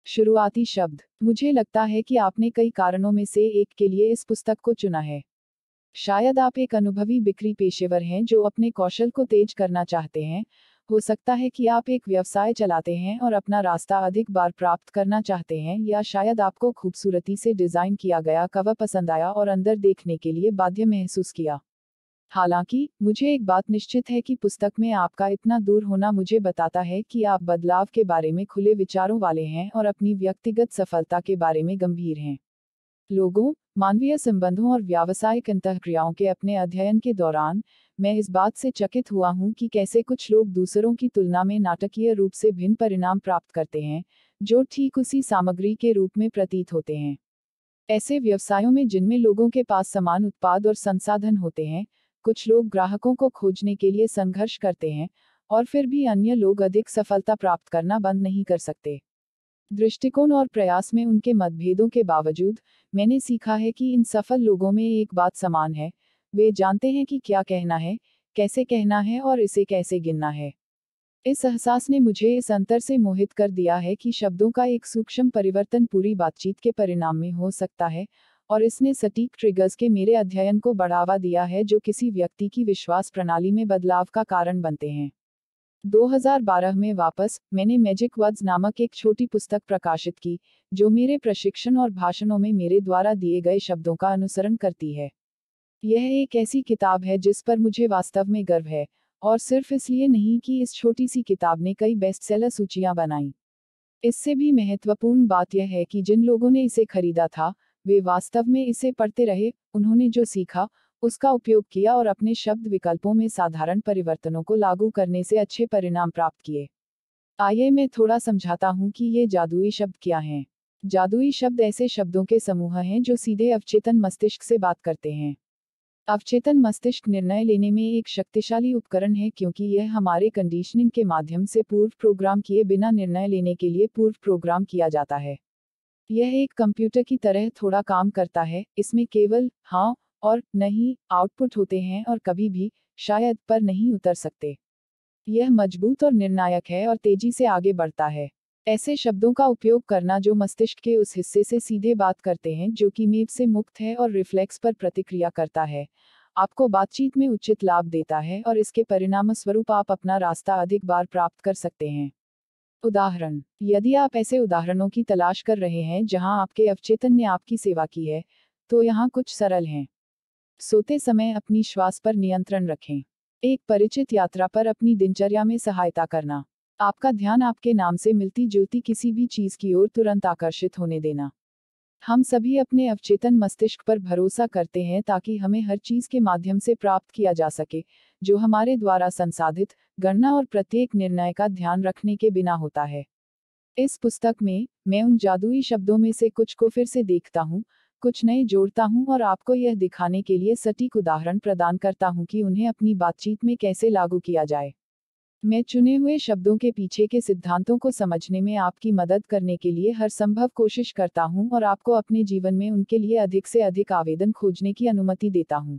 शुरुआती शब्द। मुझे लगता है कि आपने कई कारणों में से एक के लिए इस पुस्तक को चुना है। शायद आप एक अनुभवी बिक्री पेशेवर हैं जो अपने कौशल को तेज करना चाहते हैं। हो सकता है कि आप एक व्यवसाय चलाते हैं और अपना रास्ता अधिक बार प्राप्त करना चाहते हैं, या शायद आपको खूबसूरती से डिजाइन किया गया कवर पसंद आया और अंदर देखने के लिए बाध्य महसूस किया। हालांकि, मुझे एक बात निश्चित है कि पुस्तक में आपका इतना दूर होना मुझे बताता है कि आप बदलाव के बारे में खुले विचारों वाले हैं और अपनी व्यक्तिगत सफलता के बारे में गंभीर हैं। लोगों, मानवीय संबंधों और व्यावसायिक अंतःक्रियाओं के अपने अध्ययन के दौरान, मैं इस बात से चकित हुआ हूं कि कैसे कुछ लोग दूसरों की तुलना में नाटकीय रूप से भिन्न परिणाम प्राप्त करते हैं, जो ठीक उसी सामग्री के रूप में प्रतीत होते हैं। ऐसे व्यवसायों में जिनमें लोगों के पास समान उत्पाद और संसाधन होते हैं, कुछ लोग ग्राहकों को खोजने के लिए संघर्ष करते हैं, और फिर भी अन्य लोग अधिक सफलता प्राप्त करना बंद नहीं कर सकते। दृष्टिकोण और प्रयास में उनके मतभेदों के बावजूद, मैंने सीखा है कि इन सफल लोगों में एक बात समान है। वे जानते हैं कि क्या कहना है, कैसे कहना है और इसे कैसे गिनना है। इस एहसास ने मुझे इस अंतर से मोहित कर दिया है कि शब्दों का एक सूक्ष्म परिवर्तन पूरी बातचीत के परिणाम में हो सकता है, और इसने सटीक ट्रिगर्स के मेरे अध्ययन को बढ़ावा दिया है जो किसी व्यक्ति की विश्वास प्रणाली में बदलाव का कारण बनते हैं। 2012 में वापस, मैंने मैजिक वर्ड्स नामक एक छोटी पुस्तक प्रकाशित की, जो मेरे प्रशिक्षण और भाषणों में मेरे द्वारा दिए गए शब्दों का अनुसरण करती है। यह एक ऐसी किताब है जिस पर मुझे वास्तव में गर्व है, और सिर्फ इसलिए नहीं कि इस छोटी सी किताब ने कई बेस्टसेलर सूचियां बनाई। इससे भी महत्वपूर्ण बात यह है कि जिन लोगों ने इसे खरीदा था, वे वास्तव में इसे पढ़ते रहे, उन्होंने जो सीखा, उसका उपयोग किया और अपने शब्द विकल्पों में साधारण परिवर्तनों को लागू करने से अच्छे परिणाम प्राप्त किए। आइए मैं थोड़ा समझाता हूँ कि ये जादुई शब्द क्या हैं। जादुई शब्द ऐसे शब्दों के समूह हैं जो सीधे अवचेतन मस्तिष्क से बात करते हैं। अवचेतन मस्तिष्क निर्णय लेने में एक शक्तिशाली उपकरण है क्योंकि यह हमारे कंडीशनिंग के माध्यम से पूर्व प्रोग्राम किए बिना निर्णय लेने के लिए पूर्व प्रोग्राम किया जाता है। यह एक कंप्यूटर की तरह थोड़ा काम करता है, इसमें केवल हाँ और नहीं आउटपुट होते हैं और कभी भी शायद पर नहीं उतर सकते। यह मजबूत और निर्णायक है और तेजी से आगे बढ़ता है। ऐसे शब्दों का उपयोग करना जो मस्तिष्क के उस हिस्से से सीधे बात करते हैं जो कि मेद से मुक्त है और रिफ्लेक्स पर प्रतिक्रिया करता है, आपको बातचीत में उचित लाभ देता है और इसके परिणामस्वरूप आप अपना रास्ता अधिक बार प्राप्त कर सकते हैं। उदाहरण। यदि आप ऐसे उदाहरणों की तलाश कर रहे हैं जहां आपके अवचेतन ने आपकी सेवा की है, तो यहाँ कुछ सरल हैं। सोते समय अपनी श्वास पर नियंत्रण रखें। एक परिचित यात्रा पर अपनी दिनचर्या में सहायता करना। आपका ध्यान आपके नाम से मिलती जुलती किसी भी चीज की ओर तुरंत आकर्षित होने देना। हम सभी अपने अवचेतन मस्तिष्क पर भरोसा करते हैं ताकि हमें हर चीज के माध्यम से प्राप्त किया जा सके, जो हमारे द्वारा संसाधित, गणना और प्रत्येक निर्णय का ध्यान रखने के बिना होता है। इस पुस्तक में, मैं उन जादुई शब्दों में से कुछ को फिर से देखता हूँ, कुछ नए जोड़ता हूँ और आपको यह दिखाने के लिए सटीक उदाहरण प्रदान करता हूँ कि उन्हें अपनी बातचीत में कैसे लागू किया जाए। मैं चुने हुए शब्दों के पीछे के सिद्धांतों को समझने में आपकी मदद करने के लिए हर संभव कोशिश करता हूं और आपको अपने जीवन में उनके लिए अधिक से अधिक आवेदन खोजने की अनुमति देता हूं।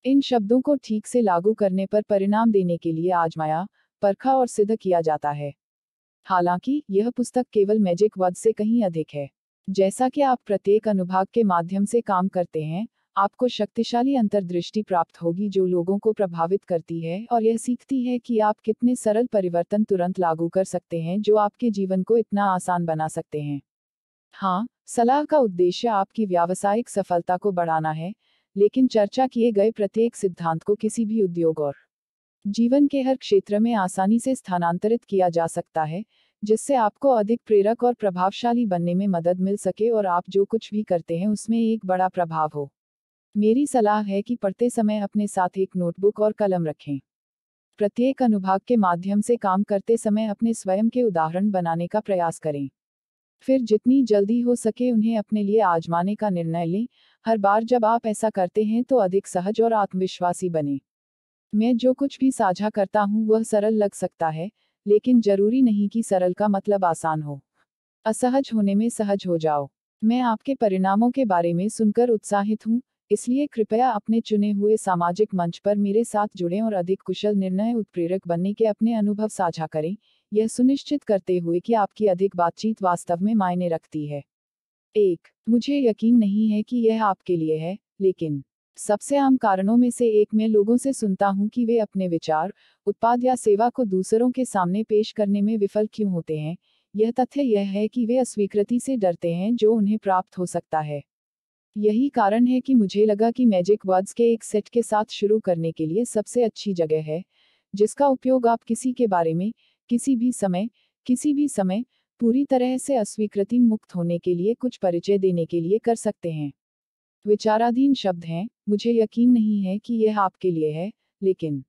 इन शब्दों को ठीक से लागू करने पर परिणाम देने के लिए आजमाया, परखा और सिद्ध किया जाता है। हालांकि, यह पुस्तक केवल मैजिक वर्ड्स से कहीं अधिक है। जैसा कि आप प्रत्येक अनुभाग के माध्यम से काम करते हैं, आपको शक्तिशाली अंतर्दृष्टि प्राप्त होगी जो लोगों को प्रभावित करती है और यह सीखती है कि आप कितने सरल परिवर्तन तुरंत लागू कर सकते हैं जो आपके जीवन को इतना आसान बना सकते हैं। हाँ, सलाह का उद्देश्य आपकी व्यावसायिक सफलता को बढ़ाना है, लेकिन चर्चा किए गए प्रत्येक सिद्धांत को किसी भी उद्योग और जीवन के हर क्षेत्र में आसानी से स्थानांतरित किया जा सकता है, जिससे आपको अधिक प्रेरक और प्रभावशाली बनने में मदद मिल सके और आप जो कुछ भी करते हैं उसमें एक बड़ा प्रभाव हो। मेरी सलाह है कि पढ़ते समय अपने साथ एक नोटबुक और कलम रखें। प्रत्येक अनुभाग के माध्यम से काम करते समय अपने स्वयं के उदाहरण बनाने का प्रयास करें। फिर जितनी जल्दी हो सके उन्हें अपने लिए आजमाने का निर्णय लें। हर बार जब आप ऐसा करते हैं तो अधिक सहज और आत्मविश्वासी बने। मैं जो कुछ भी साझा करता हूँ वह सरल लग सकता है, लेकिन जरूरी नहीं कि सरल का मतलब आसान हो। असहज होने में सहज हो जाओ। मैं आपके परिणामों के बारे में सुनकर उत्साहित हूँ, इसलिए कृपया अपने चुने हुए सामाजिक मंच पर मेरे साथ जुड़ें और अधिक कुशल निर्णय उत्प्रेरक बनने के अपने अनुभव साझा करें। यह सुनिश्चित करते हुए कि आपकी अधिक बातचीत वास्तव में मायने रखती है। 1. मुझे यकीन नहीं है कि यह आपके लिए है, लेकिन सबसे आम कारणों में से एक मैं लोगों से सुनता हूं कि वे अपने विचार, उत्पाद या सेवा को दूसरों के सामने पेश करने में विफल क्यों होते हैं। यह तथ्य यह है कि वे अस्वीकृति से डरते हैं जो उन्हें प्राप्त हो सकता है। यही कारण है कि मुझे लगा कि मैजिक वर्ड्स के एक सेट के साथ शुरू करने के लिए सबसे अच्छी जगह है, जिसका उपयोग आप किसी के बारे में, किसी भी समय, पूरी तरह से अस्वीकृति मुक्त होने के लिए कुछ परिचय देने के लिए कर सकते हैं। विचाराधीन शब्द हैं, मुझे यकीन नहीं है कि यह आपके लिए है, लेकिन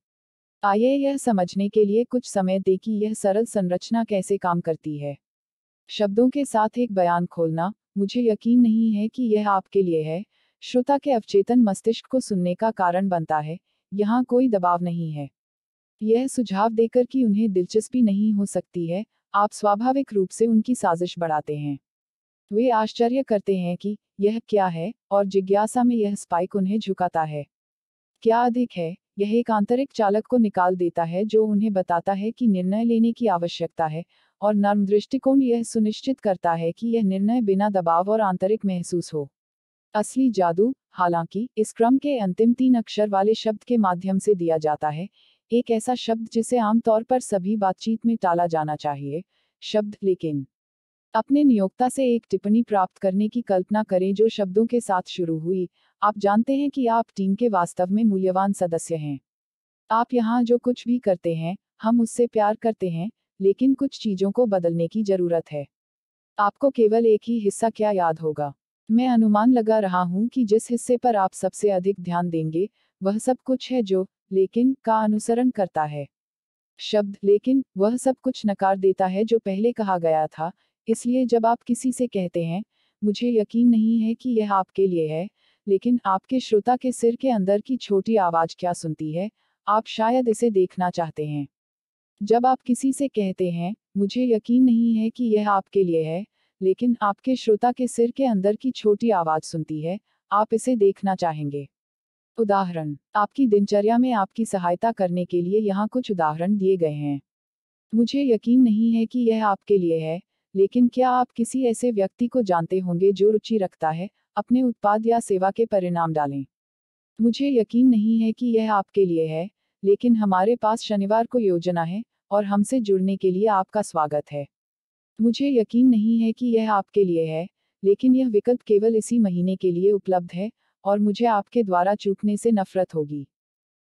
आइए यह समझने के लिए कुछ समय दें कि यह सरल संरचना कैसे काम करती है। शब्दों के साथ एक बयान खोलना, मुझे यकीन नहीं है कि यह आपके लिए है, श्रोता के अवचेतन मस्तिष्क को सुनने का कारण बनता है, यहाँ कोई दबाव नहीं है। यह सुझाव देकर कि उन्हें दिलचस्पी नहीं हो सकती है, आप स्वाभाविक रूप से उनकी साजिश बढ़ाते हैं। वे आश्चर्य करते हैं कि यह क्या है, और जिज्ञासा में यह स्पाइक उन्हें झुकाता है। क्या अधिक है, यह एक आंतरिक चालक को निकाल देता है जो उन्हें बताता है कि निर्णय लेने की आवश्यकता है, और नर्म दृष्टिकोण यह सुनिश्चित करता है कि यह निर्णय बिना दबाव और आंतरिक महसूस हो। असली जादू, हालांकि, इस क्रम के अंतिम 3 अक्षर वाले शब्द के माध्यम से दिया जाता है, एक ऐसा शब्द जिसे आमतौर पर सभी बातचीत में टाला जाना चाहिए, शब्द लेकिन। अपने नियोक्ता से एक टिप्पणी प्राप्त करने की कल्पना करें जो शब्दों के साथ शुरू हुई। आप जानते हैं कि आप टीम के वास्तव में मूल्यवान सदस्य हैं। आप यहाँ जो कुछ भी करते हैं, हम उससे प्यार करते हैं, लेकिन कुछ चीजों को बदलने की जरूरत है। आपको केवल एक ही हिस्सा क्या याद होगा? मैं अनुमान लगा रहा हूँ कि जिस हिस्से पर आप सबसे अधिक ध्यान देंगे, वह सब कुछ है जो लेकिन का अनुसरण करता है। शब्द लेकिन वह सब कुछ नकार देता है जो पहले कहा गया था, इसलिए जब आप किसी से कहते हैं, मुझे यकीन नहीं है कि यह आपके लिए है, लेकिन आपके श्रोता के सिर के अंदर की छोटी आवाज क्या सुनती है, आप शायद इसे देखना चाहते हैं। जब आप किसी से कहते हैं, मुझे यकीन नहीं है कि यह आपके लिए है, लेकिन आपके श्रोता के सिर के अंदर की छोटी आवाज सुनती है, आप इसे देखना चाहेंगे। उदाहरण, आपकी दिनचर्या में आपकी सहायता करने के लिए यहाँ कुछ उदाहरण दिए गए हैं। मुझे यकीन नहीं है कि यह आपके लिए है, लेकिन क्या आप किसी ऐसे व्यक्ति को जानते होंगे जो रुचि रखता है, अपने उत्पाद या सेवा के परिणाम डालें। मुझे यकीन नहीं है कि यह आपके लिए है, लेकिन हमारे पास शनिवार को योजना है, और हमसे जुड़ने के लिए आपका स्वागत है। मुझे यकीन नहीं है कि यह आपके लिए है, लेकिन यह विकल्प केवल इसी महीने के लिए उपलब्ध है, और मुझे आपके द्वारा चूकने से नफरत होगी।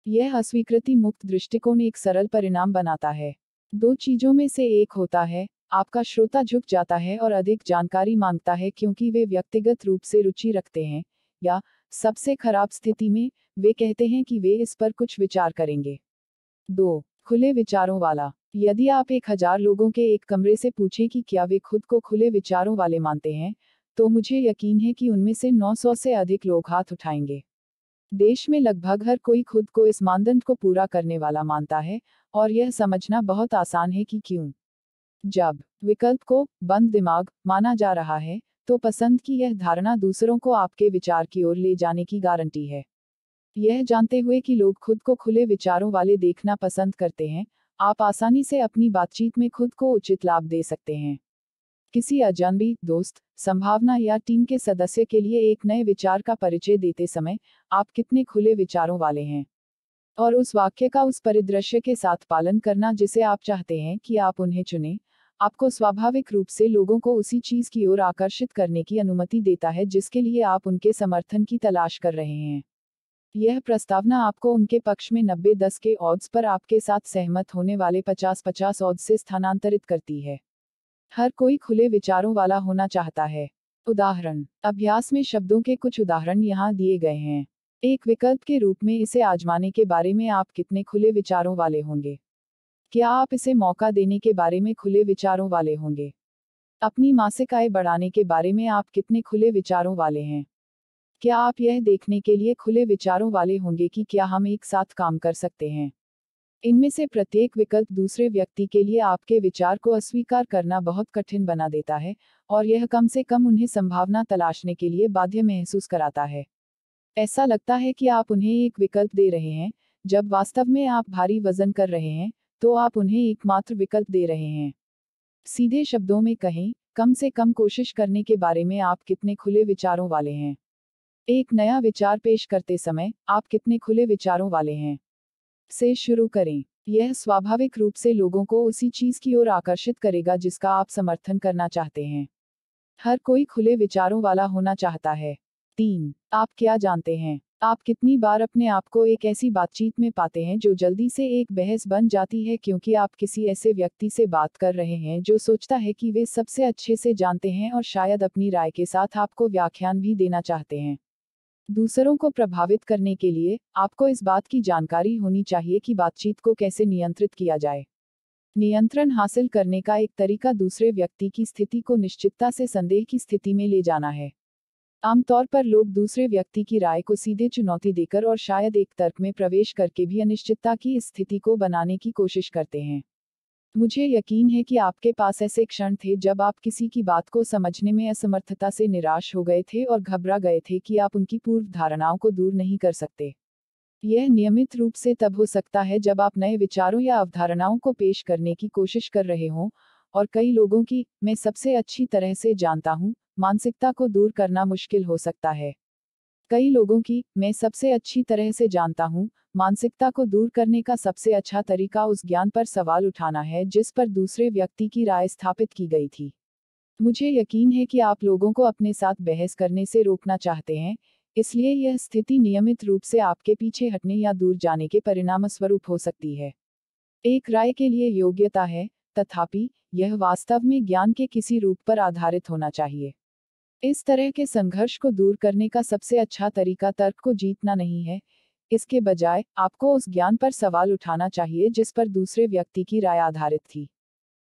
यह अस्वीकृति मुक्त दृष्टिकोण एक सरल परिणाम बनाता है। 2 चीजों में से एक होता है, आपका श्रोता झुक जाता है और अधिक जानकारी मांगता है क्योंकि वे व्यक्तिगत रूप से रुचि रखते हैं, या सबसे खराब स्थिति में, वे कहते हैं कि वे इस पर कुछ विचार करेंगे। 2. खुले विचारों वाला। यदि आप 1000 लोगों के एक कमरे से पूछें कि क्या वे खुद को खुले विचारों वाले मानते हैं, तो मुझे यकीन है कि उनमें से 900 से अधिक लोग हाथ उठाएंगे। देश में लगभग हर कोई खुद को इस मानदंड को पूरा करने वाला मानता है, और यह समझना बहुत आसान है कि क्यों। जब विकल्प को बंद दिमाग माना जा रहा है, तो पसंद की यह धारणा दूसरों को आपके विचार की ओर ले जाने की गारंटी है। यह जानते हुए कि लोग खुद को खुले विचारों वाले देखना पसंद करते हैं, आप आसानी से अपनी बातचीत में खुद को उचित लाभ दे सकते हैं। किसी अजनबी दोस्त, संभावना या टीम के सदस्य के लिए एक नए विचार का परिचय देते समय आप कितने खुले विचारों वाले हैं, और उस वाक्य का उस परिदृश्य के साथ पालन करना जिसे आप चाहते हैं कि आप उन्हें चुनें, आपको स्वाभाविक रूप से लोगों को उसी चीज की ओर आकर्षित करने की अनुमति देता है जिसके लिए आप उनके समर्थन की तलाश कर रहे हैं। यह प्रस्तावना आपको उनके पक्ष में 90-10 के ऑड्स पर आपके साथ सहमत होने वाले 50-50 ऑड्स से स्थानांतरित करती है। हर कोई खुले विचारों वाला होना चाहता है। उदाहरण, अभ्यास में शब्दों के कुछ उदाहरण यहाँ दिए गए हैं। एक विकल्प के रूप में इसे आजमाने के बारे में आप कितने खुले विचारों वाले होंगे? क्या आप इसे मौका देने के बारे में खुले विचारों वाले होंगे? अपनी मासिक आय बढ़ाने के बारे में आप कितने खुले विचारों वाले हैं? क्या आप यह देखने के लिए खुले विचारों वाले होंगे कि क्या हम एक साथ काम कर सकते हैं? इनमें से प्रत्येक विकल्प दूसरे व्यक्ति के लिए आपके विचार को अस्वीकार करना बहुत कठिन बना देता है, और यह कम से कम उन्हें संभावना तलाशने के लिए बाध्य महसूस कराता है। ऐसा लगता है कि आप उन्हें एक विकल्प दे रहे हैं, जब वास्तव में आप भारी वजन कर रहे हैं, तो आप उन्हें एकमात्र विकल्प दे रहे हैं। सीधे शब्दों में कहें, कम से कम कोशिश करने के बारे में आप कितने खुले विचारों वाले हैं। एक नया विचार पेश करते समय आप कितने खुले विचारों वाले हैं से शुरू करें। यह स्वाभाविक रूप से लोगों को उसी चीज की ओर आकर्षित करेगा जिसका आप समर्थन करना चाहते हैं। हर कोई खुले विचारों वाला होना चाहता है। 3. आप क्या जानते हैं? आप कितनी बार अपने आप को एक ऐसी बातचीत में पाते हैं जो जल्दी से एक बहस बन जाती है क्योंकि आप किसी ऐसे व्यक्ति से बात कर रहे हैं जो सोचता है कि वे सबसे अच्छे से जानते हैं और शायद अपनी राय के साथ आपको व्याख्यान भी देना चाहते हैं। दूसरों को प्रभावित करने के लिए आपको इस बात की जानकारी होनी चाहिए कि बातचीत को कैसे नियंत्रित किया जाए। नियंत्रण हासिल करने का एक तरीका दूसरे व्यक्ति की स्थिति को निश्चितता से संदेह की स्थिति में ले जाना है। आमतौर पर लोग दूसरे व्यक्ति की राय को सीधे चुनौती देकर और शायद एक तर्क में प्रवेश करके भी अनिश्चितता की इस स्थिति को बनाने की कोशिश करते हैं। मुझे यकीन है कि आपके पास ऐसे क्षण थे जब आप किसी की बात को समझने में असमर्थता से निराश हो गए थे और घबरा गए थे कि आप उनकी पूर्व धारणाओं को दूर नहीं कर सकते। यह नियमित रूप से तब हो सकता है जब आप नए विचारों या अवधारणाओं को पेश करने की कोशिश कर रहे हों, और कई लोगों की मैं सबसे अच्छी तरह से जानता हूं मानसिकता को दूर करना मुश्किल हो सकता है। कई लोगों की मैं सबसे अच्छी तरह से जानता हूं मानसिकता को दूर करने का सबसे अच्छा तरीका उस ज्ञान पर सवाल उठाना है जिस पर दूसरे व्यक्ति की राय स्थापित की गई थी। मुझे यकीन है कि आप लोगों को अपने साथ बहस करने से रोकना चाहते हैं, इसलिए यह स्थिति नियमित रूप से आपके पीछे हटने या दूर जाने के परिणामस्वरूप हो सकती है। एक राय के लिए योग्यता है, तथापि यह वास्तव में ज्ञान के किसी रूप पर आधारित होना चाहिए। इस तरह के संघर्ष को दूर करने का सबसे अच्छा तरीका तर्क को जीतना नहीं है, इसके बजाय आपको उस ज्ञान पर सवाल उठाना चाहिए जिस पर दूसरे व्यक्ति की राय आधारित थी।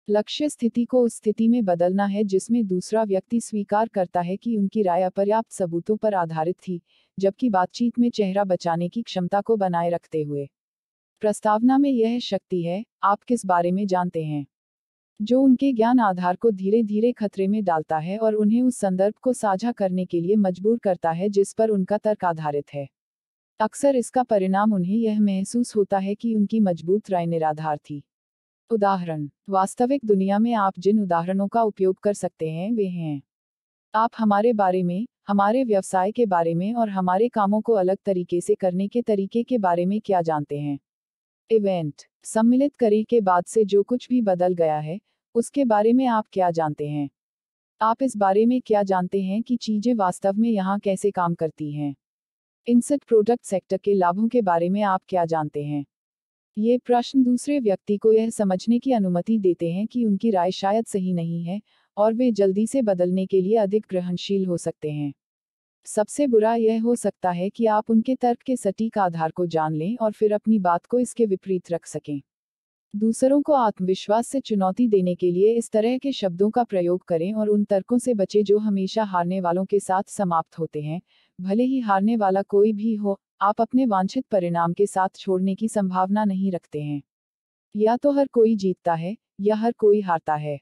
लक्ष्य स्थिति को उस स्थिति में बदलना है जिसमें दूसरा व्यक्ति स्वीकार करता है कि उनकी राय अपर्याप्त सबूतों पर आधारित थी, जबकि बातचीत में चेहरा बचाने की क्षमता को बनाए रखते हुए। प्रस्तावना में यह शक्ति है, आप किस बारे में जानते हैं, जो उनके ज्ञान आधार को धीरे धीरे खतरे में डालता है और उन्हें उस संदर्भ को साझा करने के लिए मजबूर करता है जिस पर उनका तर्क आधारित है। अक्सर इसका परिणाम उन्हें यह महसूस होता है कि उनकी मजबूत राय निराधार थी। उदाहरण, वास्तविक दुनिया में आप जिन उदाहरणों का उपयोग कर सकते हैं वे हैं: आप हमारे बारे में, हमारे व्यवसाय के बारे में और हमारे कामों को अलग तरीके से करने के तरीके के बारे में क्या जानते हैं। इवेंट, सम्मिलित करें के बाद से जो कुछ भी बदल गया है, उसके बारे में आप क्या जानते हैं। आप इस बारे में क्या जानते हैं कि चीजें वास्तव में यहाँ कैसे काम करती हैं। इंसर्ट प्रोडक्ट सेक्टर के लाभों के बारे में आप क्या जानते हैं। ये प्रश्न दूसरे व्यक्ति को यह समझने की अनुमति देते हैं कि उनकी राय शायद सही नहीं है, और वे जल्दी से बदलने के लिए अधिक ग्रहणशील हो सकते हैं। सबसे बुरा यह हो सकता है कि आप उनके तर्क के सटीक आधार को जान लें और फिर अपनी बात को इसके विपरीत रख सकें। दूसरों को आत्मविश्वास से चुनौती देने के लिए इस तरह के शब्दों का प्रयोग करें और उन तर्कों से बचें जो हमेशा हारने वालों के साथ समाप्त होते हैं, भले ही हारने वाला कोई भी हो। आप अपने वांछित परिणाम के साथ छोड़ने की संभावना नहीं रखते हैं। या तो हर कोई जीतता है या हर कोई हारता है।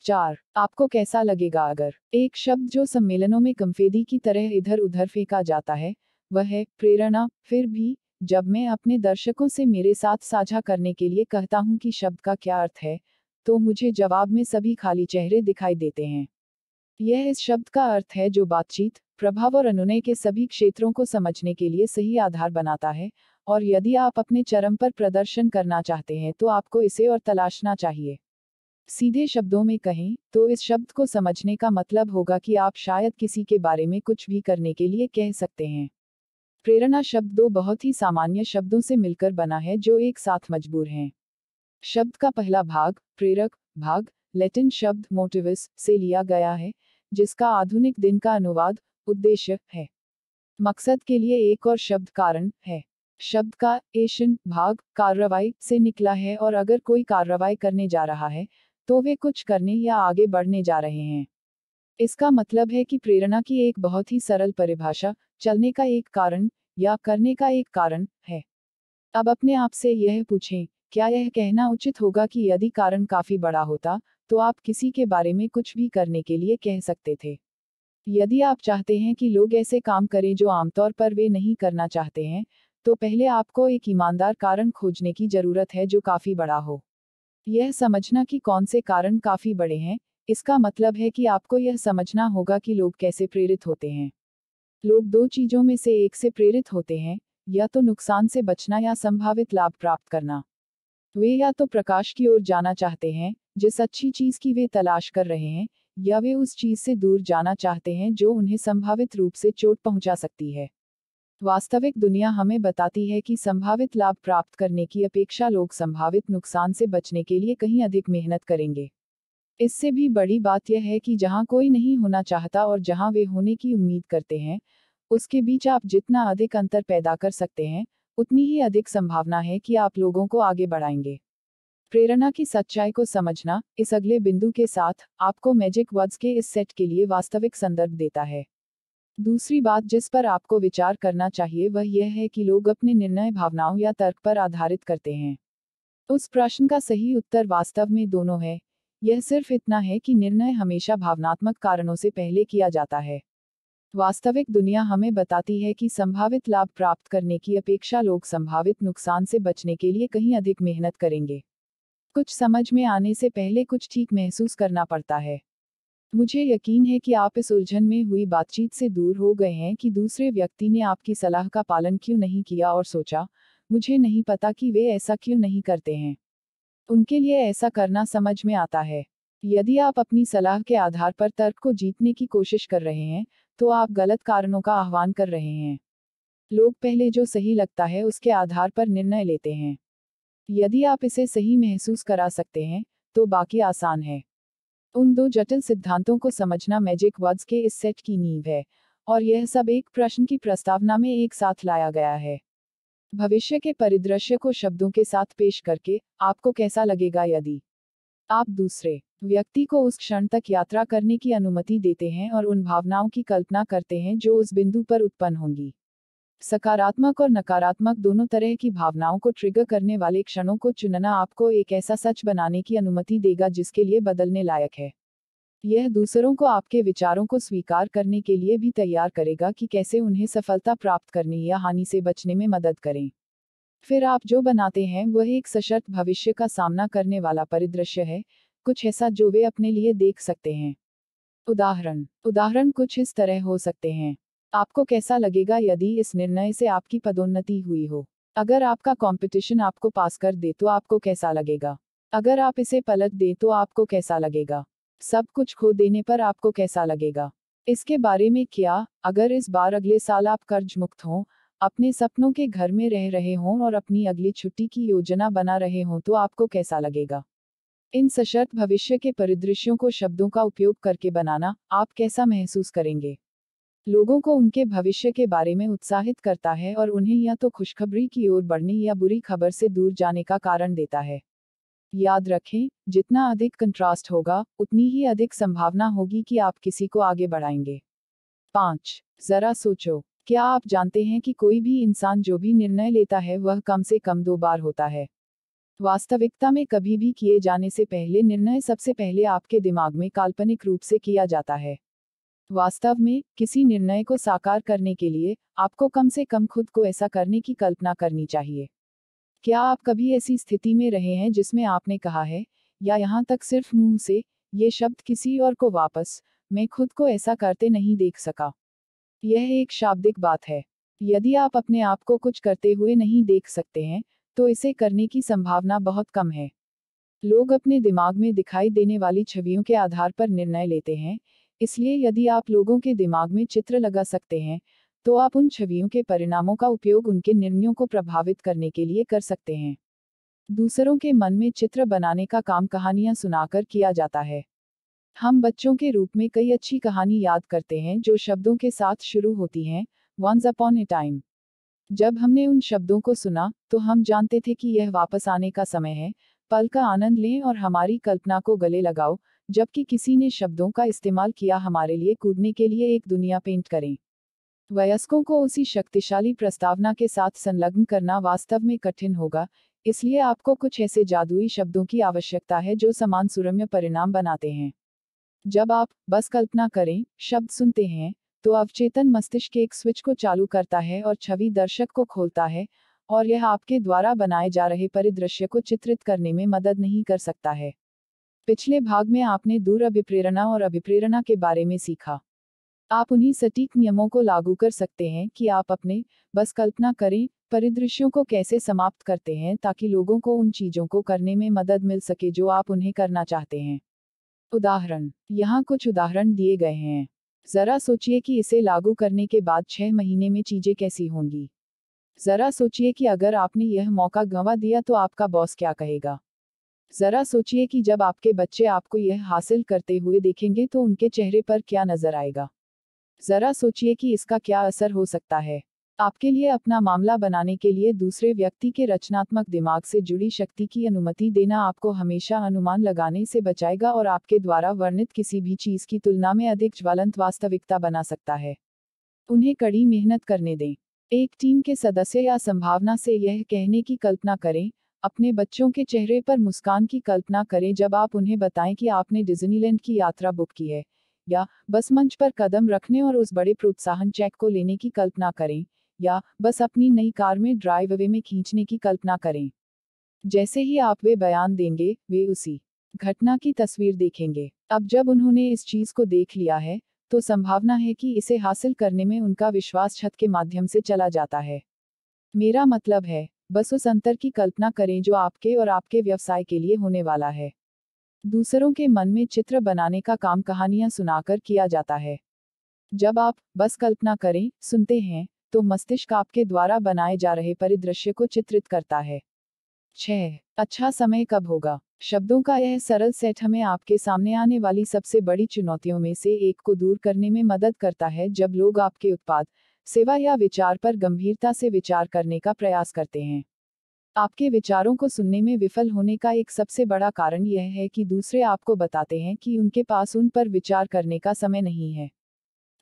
4. आपको कैसा लगेगा अगर एक शब्द जो सम्मेलनों में कंफेदी की तरह इधर उधर फेंका जाता है, वह है प्रेरणा। फिर भी जब मैं अपने दर्शकों से मेरे साथ साझा करने के लिए कहता हूं कि शब्द का क्या अर्थ है, तो मुझे जवाब में सभी खाली चेहरे दिखाई देते हैं। यह इस शब्द का अर्थ है जो बातचीत, प्रभाव और अनुनय के सभी क्षेत्रों को समझने के लिए सही आधार बनाता है, और यदि आप अपने चरम पर प्रदर्शन करना चाहते हैं तो आपको इसे और तलाशना चाहिए। सीधे शब्दों में कहें तो इस शब्द को समझने का मतलब होगा कि आप शायद किसी के बारे में कुछ भी करने के लिए कह सकते हैं। प्रेरणा शब्द दो बहुत ही सामान्य शब्दों से मिलकर बना है जो एक साथ मजबूर हैं। शब्द का पहला भाग, प्रेरक भाग, लैटिन शब्द मोटिवस से लिया गया है, जिसका आधुनिक दिन का अनुवाद उद्देश्य है। मकसद के लिए एक और शब्द कारण है। शब्द का एशन भाग कार्रवाई से निकला है, और अगर कोई कार्रवाई करने जा रहा है तो वे कुछ करने या आगे बढ़ने जा रहे हैं। इसका मतलब है कि प्रेरणा की एक बहुत ही सरल परिभाषा चलने का एक कारण या करने का एक कारण है। अब अपने आप से यह पूछें, क्या यह कहना उचित होगा कि यदि कारण काफी बड़ा होता तो आप किसी के बारे में कुछ भी करने के लिए कह सकते थे। यदि आप चाहते हैं कि लोग ऐसे काम करें जो आमतौर पर वे नहीं करना चाहते हैं, तो पहले आपको एक ईमानदार कारण खोजने की जरूरत है जो काफी बड़ा हो। यह समझना कि कौन से कारण काफी बड़े हैं, इसका मतलब है कि आपको यह समझना होगा कि लोग कैसे प्रेरित होते हैं। लोग दो चीजों में से एक से प्रेरित होते हैं, या तो नुकसान से बचना या संभावित लाभ प्राप्त करना। वे या तो प्रकाश की ओर जाना चाहते हैं, जिस अच्छी चीज की वे तलाश कर रहे हैं, या वे उस चीज से दूर जाना चाहते हैं जो उन्हें संभावित रूप से चोट पहुंचा सकती है। वास्तविक दुनिया हमें बताती है कि संभावित लाभ प्राप्त करने की अपेक्षा लोग संभावित नुकसान से बचने के लिए कहीं अधिक मेहनत करेंगे। इससे भी बड़ी बात यह है कि जहां कोई नहीं होना चाहता और जहां वे होने की उम्मीद करते हैं, उसके बीच आप जितना अधिक अंतर पैदा कर सकते हैं, उतनी ही अधिक संभावना है कि आप लोगों को आगे बढ़ाएंगे। प्रेरणा की सच्चाई को समझना, इस अगले बिंदु के साथ, आपको मैजिक वर्ड्स के इस सेट के लिए वास्तविक संदर्भ देता है। दूसरी बात जिस पर आपको विचार करना चाहिए वह यह है कि लोग अपने निर्णय भावनाओं या तर्क पर आधारित करते हैं। उस प्रश्न का सही उत्तर वास्तव में दोनों है। यह सिर्फ इतना है कि निर्णय हमेशा भावनात्मक कारणों से पहले किया जाता है। वास्तविक दुनिया हमें बताती है कि संभावित लाभ प्राप्त करने की अपेक्षा लोग संभावित नुकसान से बचने के लिए कहीं अधिक मेहनत करेंगे। कुछ समझ में आने से पहले कुछ ठीक महसूस करना पड़ता है। मुझे यकीन है कि आप इस उलझन में हुई बातचीत से दूर हो गए हैं कि दूसरे व्यक्ति ने आपकी सलाह का पालन क्यों नहीं किया और सोचा, मुझे नहीं पता कि वे ऐसा क्यों नहीं करते हैं। उनके लिए ऐसा करना समझ में आता है। यदि आप अपनी सलाह के आधार पर तर्क को जीतने की कोशिश कर रहे हैं, तो आप गलत कारणों का आह्वान कर रहे हैं। लोग पहले जो सही लगता है उसके आधार पर निर्णय लेते हैं। यदि आप इसे सही महसूस करा सकते हैं, तो बाकी आसान है। उन दो जटिल सिद्धांतों को समझना मैजिक वर्ड्स के इस सेट की नींव है, और यह सब एक प्रश्न की प्रस्तावना में एक साथ लाया गया है। भविष्य के परिदृश्य को शब्दों के साथ पेश करके, आपको कैसा लगेगा यदि आप दूसरे व्यक्ति को उस क्षण तक यात्रा करने की अनुमति देते हैं और उन भावनाओं की कल्पना करते हैं जो उस बिंदु पर उत्पन्न होंगी। सकारात्मक और नकारात्मक दोनों तरह की भावनाओं को ट्रिगर करने वाले क्षणों को चुनना आपको एक ऐसा सच बनाने की अनुमति देगा जिसके लिए बदलने लायक है। यह दूसरों को आपके विचारों को स्वीकार करने के लिए भी तैयार करेगा कि कैसे उन्हें सफलता प्राप्त करने या हानि से बचने में मदद करें। फिर आप जो बनाते हैं वह एक सशर्त भविष्य का सामना करने वाला परिदृश्य है, कुछ ऐसा जो वे अपने लिए देख सकते हैं। उदाहरण कुछ इस तरह हो सकते हैं। आपको कैसा लगेगा यदि इस निर्णय से आपकी पदोन्नति हुई हो? अगर आपका कंपटीशन आपको पास कर दे तो आपको कैसा लगेगा? अगर आप इसे पलट दें तो आपको कैसा लगेगा? सब कुछ खो देने पर आपको कैसा लगेगा? इसके बारे में क्या, अगर इस बार अगले साल आप कर्ज मुक्त हों, अपने सपनों के घर में रह रहे हों और अपनी अगली छुट्टी की योजना बना रहे हों तो आपको कैसा लगेगा? इन सशर्त भविष्य के परिदृश्यों को शब्दों का उपयोग करके बनाना, आप कैसा महसूस करेंगे? लोगों को उनके भविष्य के बारे में उत्साहित करता है और उन्हें या तो खुशखबरी की ओर बढ़ने या बुरी खबर से दूर जाने का कारण देता है। याद रखें, जितना अधिक कंट्रास्ट होगा, उतनी ही अधिक संभावना होगी कि आप किसी को आगे बढ़ाएंगे। 5. जरा सोचो, क्या आप जानते हैं कि कोई भी इंसान जो भी निर्णय लेता है वह कम से कम 2 बार होता है? वास्तविकता में कभी भी किए जाने से पहले निर्णय सबसे पहले आपके दिमाग में काल्पनिक रूप से किया जाता है। वास्तव में, किसी निर्णय को साकार करने के लिए, आपको कम से कम खुद को ऐसा करने की कल्पना करनी चाहिए। क्या आप कभी ऐसी स्थिति में रहे हैं जिसमें आपने कहा है, या यहाँ तक सिर्फ मुंह से, ये शब्द किसी और को वापस, मैं खुद को ऐसा करते नहीं देख सका? यह एक शाब्दिक बात है। यदि आप अपने आप को कुछ करते हुए नहीं देख सकते हैं, तो इसे करने की संभावना बहुत कम है। लोग अपने दिमाग में दिखाई देने वाली छवियों के आधार पर निर्णय लेते हैं, इसलिए यदि आप लोगों के दिमाग में चित्र लगा सकते हैं, तो आप उन छवियों के परिणामों का उपयोग उनके निर्णयों को प्रभावित करने के लिए कर सकते हैं। दूसरों के मन में चित्र बनाने का काम कहानियां सुनाकर किया जाता है। हम बच्चों के रूप में कई अच्छी कहानी याद करते हैं जो शब्दों के साथ शुरू होती हैं, वंस अपॉन ए टाइम। जब हमने उन शब्दों को सुना, तो हम जानते थे कि यह वापस आने का समय है, पल का आनंद लें और हमारी कल्पना को गले लगाओ, जबकि किसी ने शब्दों का इस्तेमाल किया हमारे लिए कूदने के लिए एक दुनिया पेंट करें। वयस्कों को उसी शक्तिशाली प्रस्तावना के साथ संलग्न करना वास्तव में कठिन होगा, इसलिए आपको कुछ ऐसे जादुई शब्दों की आवश्यकता है जो समान सुरम्य परिणाम बनाते हैं। जब आप बस कल्पना करें शब्द सुनते हैं, तो अवचेतन मस्तिष्क एक स्विच को चालू करता है और छवि दर्शक को खोलता है, और यह आपके द्वारा बनाए जा रहे परिदृश्य को चित्रित करने में मदद नहीं कर सकता है। पिछले भाग में आपने दूर अभिप्रेरणा और अभिप्रेरणा के बारे में सीखा। आप उन्हीं सटीक नियमों को लागू कर सकते हैं कि आप अपने बस कल्पना करें परिदृश्यों को कैसे समाप्त करते हैं ताकि लोगों को उन चीजों को करने में मदद मिल सके जो आप उन्हें करना चाहते हैं। उदाहरण, यहाँ कुछ उदाहरण दिए गए हैं। जरा सोचिए कि इसे लागू करने के बाद 6 महीने में चीजें कैसी होंगी। जरा सोचिए कि अगर आपने यह मौका गंवा दिया तो आपका बॉस क्या कहेगा। जरा सोचिए कि जब आपके बच्चे आपको यह हासिल करते हुए देखेंगे तो उनके चेहरे पर क्या नजर आएगा। जरा सोचिए कि इसका क्या असर हो सकता है। आपके लिए अपना मामला बनाने के लिए दूसरे व्यक्ति के रचनात्मक दिमाग से जुड़ी शक्ति की अनुमति देना आपको हमेशा अनुमान लगाने से बचाएगा और आपके द्वारा वर्णित किसी भी चीज की तुलना में अधिक ज्वलंत वास्तविकता बना सकता है। उन्हें कड़ी मेहनत करने दें। एक टीम के सदस्य या संभावना से यह कहने की कल्पना करें, अपने बच्चों के चेहरे पर मुस्कान की कल्पना करें जब आप उन्हें बताएं कि आपने डिज्नीलैंड की यात्रा बुक की है, या बस मंच पर कदम रखने और उस बड़े प्रोत्साहन चेक को लेने की कल्पना करें, या बस अपनी नई कार में ड्राइव अवे में खींचने की कल्पना करें। जैसे ही आप वे बयान देंगे, वे उसी घटना की तस्वीर देखेंगे। अब जब उन्होंने इस चीज को देख लिया है, तो संभावना है कि इसे हासिल करने में उनका विश्वास छत के माध्यम से चला जाता है। मेरा मतलब है, बस उस अंतर की कल्पना करें जो आपके और आपके व्यवसाय के लिए होने वाला है। दूसरों के मन में चित्र बनाने का काम कहानियां सुनाकर किया जाता है। जब आप बस कल्पना करें सुनते हैं, तो मस्तिष्क आपके द्वारा बनाए जा रहे परिदृश्य को चित्रित करता है। 6. अच्छा समय कब होगा? शब्दों का यह सरल सेट हमें आपके सामने आने वाली सबसे बड़ी चुनौतियों में से एक को दूर करने में मदद करता है जब लोग आपके उत्पाद, सेवा या विचार पर गंभीरता से विचार करने का प्रयास करते हैं। आपके विचारों को सुनने में विफल होने का एक सबसे बड़ा कारण यह है कि दूसरे आपको बताते हैं कि उनके पास उन पर विचार करने का समय नहीं है।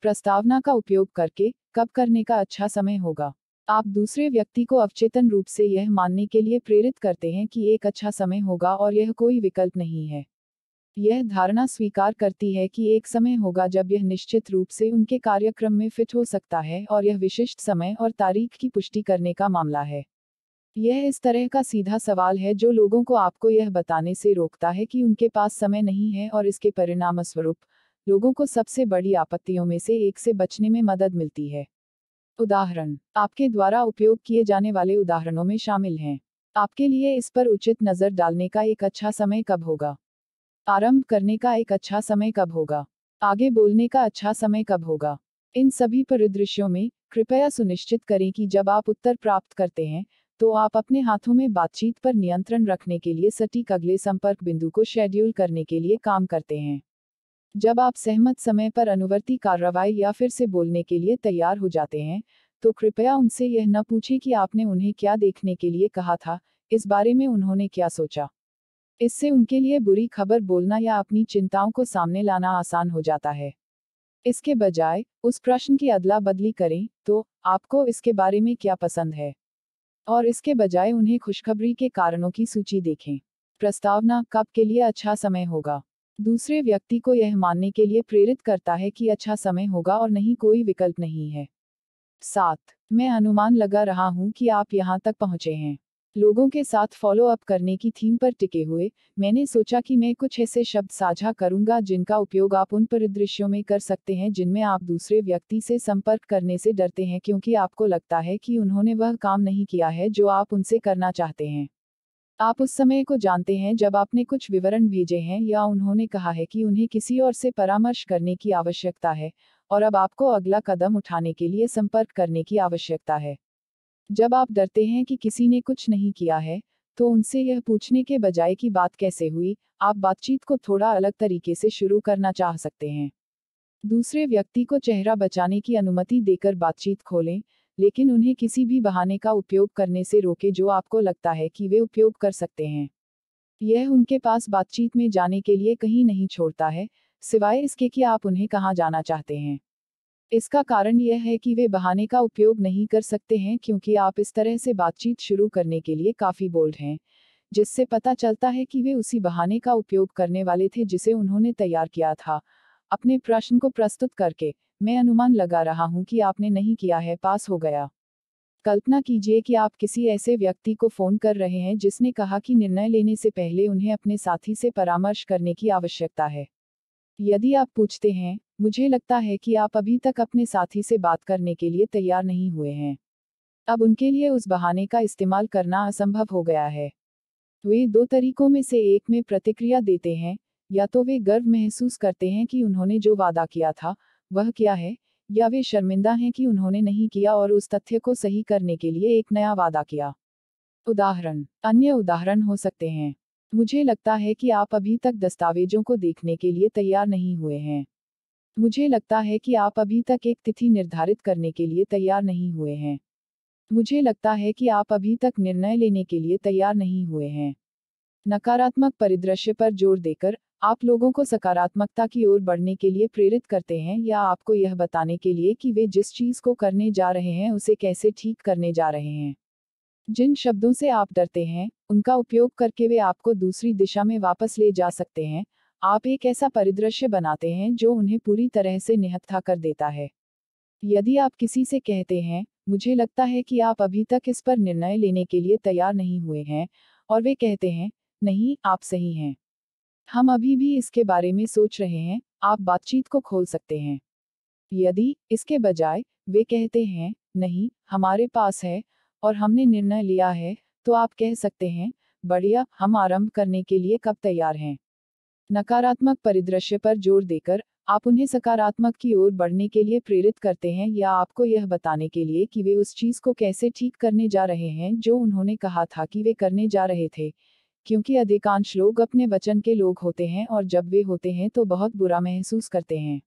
प्रस्तावना का उपयोग करके, कब करने का अच्छा समय होगा? आप दूसरे व्यक्ति को अवचेतन रूप से यह मानने के लिए प्रेरित करते हैं कि एक अच्छा समय होगा और यह कोई विकल्प नहीं है। यह धारणा स्वीकार करती है कि एक समय होगा जब यह निश्चित रूप से उनके कार्यक्रम में फिट हो सकता है और यह विशिष्ट समय और तारीख की पुष्टि करने का मामला है। यह इस तरह का सीधा सवाल है जो लोगों को आपको यह बताने से रोकता है कि उनके पास समय नहीं है और इसके परिणामस्वरूप लोगों को सबसे बड़ी आपत्तियों में से एक से बचने में मदद मिलती है। उदाहरण, आपके द्वारा उपयोग किए जाने वाले उदाहरणों में शामिल हैं। आपके लिए इस पर उचित नजर डालने का एक अच्छा समय कब होगा? आरंभ करने का एक अच्छा समय कब होगा? आगे बोलने का अच्छा समय कब होगा? इन सभी परिदृश्यों में, कृपया सुनिश्चित करें कि जब आप उत्तर प्राप्त करते हैं, तो आप अपने हाथों में बातचीत पर नियंत्रण रखने के लिए सटीक अगले संपर्क बिंदु को शेड्यूल करने के लिए काम करते हैं। जब आप सहमत समय पर अनुवर्ती कार्रवाई या फिर से बोलने के लिए तैयार हो जाते हैं, तो कृपया उनसे यह न पूछें कि आपने उन्हें क्या देखने के लिए कहा था, इस बारे में उन्होंने क्या सोचा। इससे उनके लिए बुरी खबर बोलना या अपनी चिंताओं को सामने लाना आसान हो जाता है। इसके बजाय, उस प्रश्न की अदला बदली करें, तो आपको इसके बारे में क्या पसंद है? और इसके बजाय उन्हें खुशखबरी के कारणों की सूची देखें। प्रस्तावना, कब के लिए अच्छा समय होगा? दूसरे व्यक्ति को यह मानने के लिए प्रेरित करता है कि अच्छा समय होगा और नहीं कोई विकल्प नहीं है। 7. मैं अनुमान लगा रहा हूं कि आप यहां तक पहुंचे हैं। लोगों के साथ फॉलो अप करने की थीम पर टिके हुए, मैंने सोचा कि मैं कुछ ऐसे शब्द साझा करूंगा जिनका उपयोग आप उन परिदृश्यों में कर सकते हैं जिनमें आप दूसरे व्यक्ति से संपर्क करने से डरते हैं क्योंकि आपको लगता है कि उन्होंने वह काम नहीं किया है जो आप उनसे करना चाहते हैं। आप उस समय को जानते हैं जब आपने कुछ विवरण भेजे हैं या उन्होंने कहा है कि उन्हें किसी और से परामर्श करने की आवश्यकता है, और अब आपको अगला कदम उठाने के लिए संपर्क करने की आवश्यकता है। जब आप डरते हैं कि किसी ने कुछ नहीं किया है, तो उनसे यह पूछने के बजाय कि बात कैसे हुई, आप बातचीत को थोड़ा अलग तरीके से शुरू करना चाह सकते हैं। दूसरे व्यक्ति को चेहरा बचाने की अनुमति देकर बातचीत खोलें, लेकिन उन्हें किसी भी बहाने का उपयोग करने से रोकें जो आपको लगता है कि वे उपयोग कर सकते हैं। यह उनके पास बातचीत में जाने के लिए कहीं नहीं छोड़ता है, सिवाय इसके कि आप उन्हें कहाँ जाना चाहते हैं। इसका कारण यह है कि वे बहाने का उपयोग नहीं कर सकते हैं क्योंकि आप इस तरह से बातचीत शुरू करने के लिए काफी बोल्ड हैं, जिससे पता चलता है कि वे उसी बहाने का उपयोग करने वाले थे जिसे उन्होंने तैयार किया था। अपने प्रश्न को प्रस्तुत करके, मैं अनुमान लगा रहा हूं कि आपने नहीं किया है, पास हो गया। कल्पना कीजिए कि आप किसी ऐसे व्यक्ति को फोन कर रहे हैं जिसने कहा कि निर्णय लेने से पहले उन्हें अपने साथी से परामर्श करने की आवश्यकता है। यदि आप पूछते हैं, मुझे लगता है कि आप अभी तक अपने साथी से बात करने के लिए तैयार नहीं हुए हैं। अब उनके लिए उस बहाने का इस्तेमाल करना असंभव हो गया है। वे दो तरीकों में से एक में प्रतिक्रिया देते हैं, या तो वे गर्व महसूस करते हैं कि उन्होंने जो वादा किया था वह किया है, या वे शर्मिंदा हैं कि उन्होंने नहीं किया और उस तथ्य को सही करने के लिए एक नया वादा किया। उदाहरण, अन्य उदाहरण हो सकते हैं। मुझे लगता है कि आप अभी तक दस्तावेजों को देखने के लिए तैयार नहीं हुए हैं। मुझे लगता है कि आप अभी तक एक तिथि निर्धारित करने के लिए तैयार नहीं हुए हैं। मुझे लगता है कि आप अभी तक निर्णय लेने के लिए तैयार नहीं हुए हैं। नकारात्मक परिदृश्य पर जोर देकर, आप लोगों को सकारात्मकता की ओर बढ़ने के लिए प्रेरित करते हैं या आपको यह बताने के लिए कि वे जिस चीज को करने जा रहे हैं उसे कैसे ठीक करने जा रहे हैं। जिन शब्दों से आप डरते हैं, उनका उपयोग करके वे आपको दूसरी दिशा में वापस ले जा सकते हैं। आप एक ऐसा परिदृश्य बनाते हैं जो उन्हें पूरी तरह से निहत्था कर देता है। यदि आप किसी से कहते हैं, मुझे लगता है कि आप अभी तक इस पर निर्णय लेने के लिए तैयार नहीं हुए हैं, और वे कहते हैं, नहीं, आप सही हैं, हम अभी भी इसके बारे में सोच रहे हैं, आप बातचीत को खोल सकते हैं। यदि, इसके बजाय, वे कहते हैं, नहीं, हमारे पास है, और हमने निर्णय लिया है, तो आप कह सकते हैं, बढ़िया, हम आरंभ करने के लिए कब तैयार हैं। नकारात्मक परिदृश्य पर जोर देकर, आप उन्हें सकारात्मक की ओर बढ़ने के लिए प्रेरित करते हैं या आपको यह बताने के लिए कि वे उस चीज को कैसे ठीक करने जा रहे हैं जो उन्होंने कहा था कि वे करने जा रहे थे, क्योंकि अधिकांश लोग अपने वचन के लोग होते हैं और जब वे होते हैं तो बहुत बुरा महसूस करते हैं।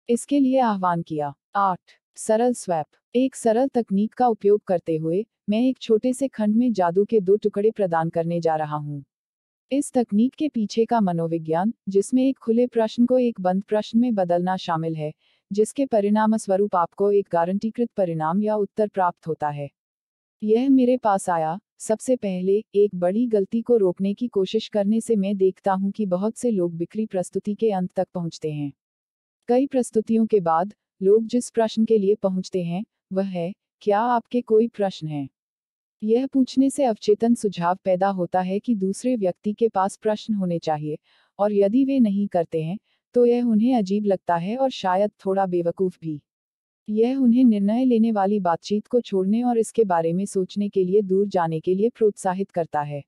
इसके लिए आह्वान किया। 8. सरल स्वैप। एक सरल तकनीक का उपयोग करते हुए, मैं एक छोटे से खंड में जादू के 2 टुकड़े प्रदान करने जा रहा हूँ। इस तकनीक के पीछे का मनोविज्ञान, जिसमें एक खुले प्रश्न को एक बंद प्रश्न में बदलना शामिल है, जिसके परिणामस्वरूप आपको एक गारंटीकृत परिणाम या उत्तर प्राप्त होता है। यह मेरे पास आया, सबसे पहले, एक बड़ी गलती को रोकने की कोशिश करने से मैं देखता हूं कि बहुत से लोग बिक्री प्रस्तुति के अंत तक पहुंचते हैं। कई प्रस्तुतियों के बाद, लोग जिस प्रश्न के लिए पहुंचते हैं, वह है, क्या आपके कोई प्रश्न हैं? यह पूछने से अवचेतन सुझाव पैदा होता है कि दूसरे व्यक्ति के पास प्रश्न होने चाहिए, और यदि वे नहीं करते हैं, तो यह उन्हें अजीब लगता है और शायद थोड़ा बेवकूफ भी। यह उन्हें निर्णय लेने वाली बातचीत को छोड़ने और इसके बारे में सोचने के लिए दूर जाने के लिए प्रोत्साहित करता है।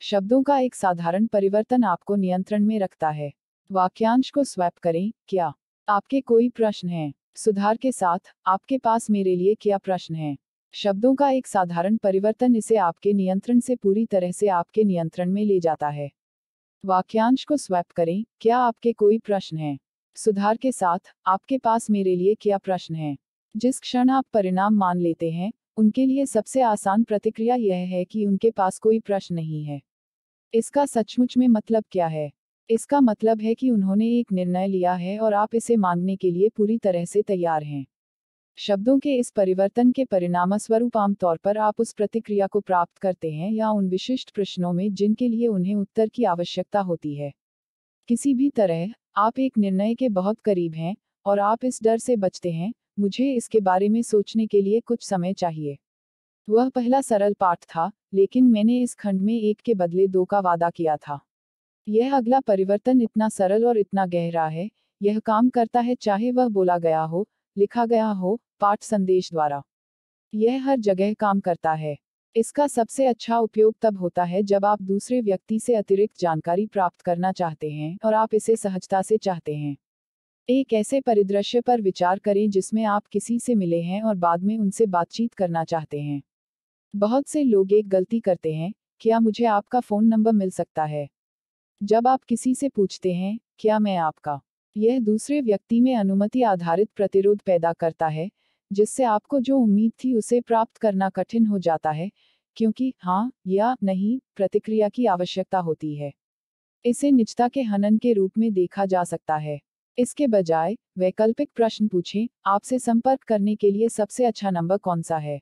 शब्दों का एक साधारण परिवर्तन आपको नियंत्रण में रखता है। वाक्यांश को स्वैप करें, क्या आपके कोई प्रश्न हैं? सुधार के साथ, आपके पास मेरे लिए क्या प्रश्न हैं? शब्दों का एक साधारण परिवर्तन इसे आपके नियंत्रण से पूरी तरह से आपके नियंत्रण में ले जाता है। वाक्यांश को स्वैप करें, क्या आपके कोई प्रश्न हैं? सुधार के साथ, आपके पास मेरे लिए क्या प्रश्न हैं? जिस क्षण आप परिणाम मान लेते हैं, उनके लिए सबसे आसान प्रतिक्रिया यह है कि उनके पास कोई प्रश्न नहीं है। इसका सचमुच में मतलब क्या है? इसका मतलब है कि उन्होंने एक निर्णय लिया है और आप इसे मांगने के लिए पूरी तरह से तैयार हैं। शब्दों के इस परिवर्तन के परिणामस्वरूप आमतौर पर आप उस प्रतिक्रिया को प्राप्त करते हैं या उन विशिष्ट प्रश्नों में जिनके लिए उन्हें उत्तर की आवश्यकता होती है। किसी भी तरह, आप एक निर्णय के बहुत करीब हैं, और आप इस डर से बचते हैं, मुझे इसके बारे में सोचने के लिए कुछ समय चाहिए। वह पहला सरल पाठ था, लेकिन मैंने इस खंड में 1 के बदले 2 का वादा किया था। यह अगला परिवर्तन इतना सरल और इतना गहरा है, यह काम करता है चाहे वह बोला गया हो, लिखा गया हो, पाठ संदेश द्वारा। यह हर जगह काम करता है। इसका सबसे अच्छा उपयोग तब होता है जब आप दूसरे व्यक्ति से अतिरिक्त जानकारी प्राप्त करना चाहते हैं और आप इसे सहजता से चाहते हैं। एक ऐसे परिदृश्य पर विचार करें जिसमें आप किसी से मिले हैं और बाद में उनसे बातचीत करना चाहते हैं। बहुत से लोग एक गलती करते हैं, क्या मुझे आपका फ़ोन नंबर मिल सकता है? जब आप किसी से पूछते हैं, क्या मैं आपका, यह दूसरे व्यक्ति में अनुमति आधारित प्रतिरोध पैदा करता है, जिससे आपको जो उम्मीद थी उसे प्राप्त करना कठिन हो जाता है, क्योंकि हाँ या नहीं प्रतिक्रिया की आवश्यकता होती है। इसे निजता के हनन के रूप में देखा जा सकता है। इसके बजाय, वैकल्पिक प्रश्न पूछें, आपसे संपर्क करने के लिए सबसे अच्छा नंबर कौन सा है?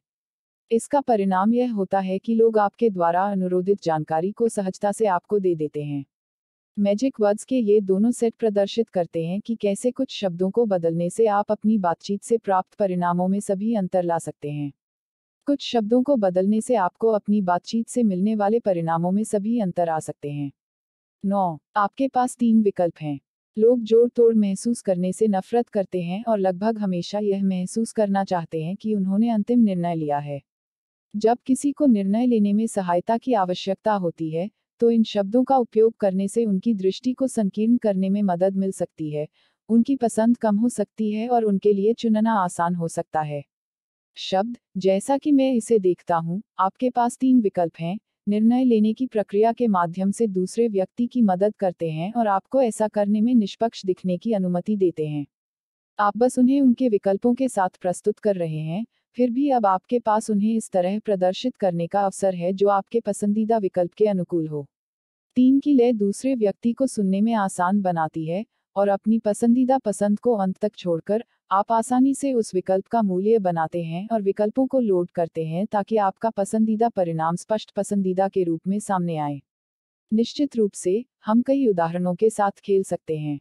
इसका परिणाम यह होता है कि लोग आपके द्वारा अनुरोधित जानकारी को सहजता से आपको दे देते हैं। मैजिक वर्ड्स के ये दोनों सेट प्रदर्शित करते हैं कि कैसे कुछ शब्दों को बदलने से आप अपनी बातचीत से प्राप्त परिणामों में सभी अंतर ला सकते हैं। कुछ शब्दों को बदलने से आपको अपनी बातचीत से मिलने वाले परिणामों में सभी अंतर आ सकते हैं। 9. आपके पास 3 विकल्प हैं। लोग जोड़ तोड़ महसूस करने से नफरत करते हैं और लगभग हमेशा यह महसूस करना चाहते हैं कि उन्होंने अंतिम निर्णय लिया है। जब किसी को निर्णय लेने में सहायता की आवश्यकता होती है, तो इन शब्दों का उपयोग करने से उनकी दृष्टि को संकीर्ण करने में मदद मिल सकती है, उनकी पसंद कम हो सकती है और उनके लिए चुनना आसान हो सकता है। शब्द, जैसा कि मैं इसे देखता हूँ, आपके पास 3 विकल्प हैं, निर्णय लेने की प्रक्रिया के माध्यम से दूसरे व्यक्ति की मदद करते हैं और आपको ऐसा करने में निष्पक्ष दिखने की अनुमति देते हैं। आप बस उन्हें उनके विकल्पों के साथ प्रस्तुत कर रहे हैं, फिर भी अब आपके पास उन्हें इस तरह प्रदर्शित करने का अवसर है जो आपके पसंदीदा विकल्प के अनुकूल हो। 3 की लय दूसरे व्यक्ति को सुनने में आसान बनाती है, और अपनी पसंदीदा पसंद को अंत तक छोड़कर, आप आसानी से उस विकल्प का मूल्य बनाते हैं और विकल्पों को लोड करते हैं ताकि आपका पसंदीदा परिणाम स्पष्ट पसंदीदा के रूप में सामने आए। निश्चित रूप से, हम कई उदाहरणों के साथ खेल सकते हैं।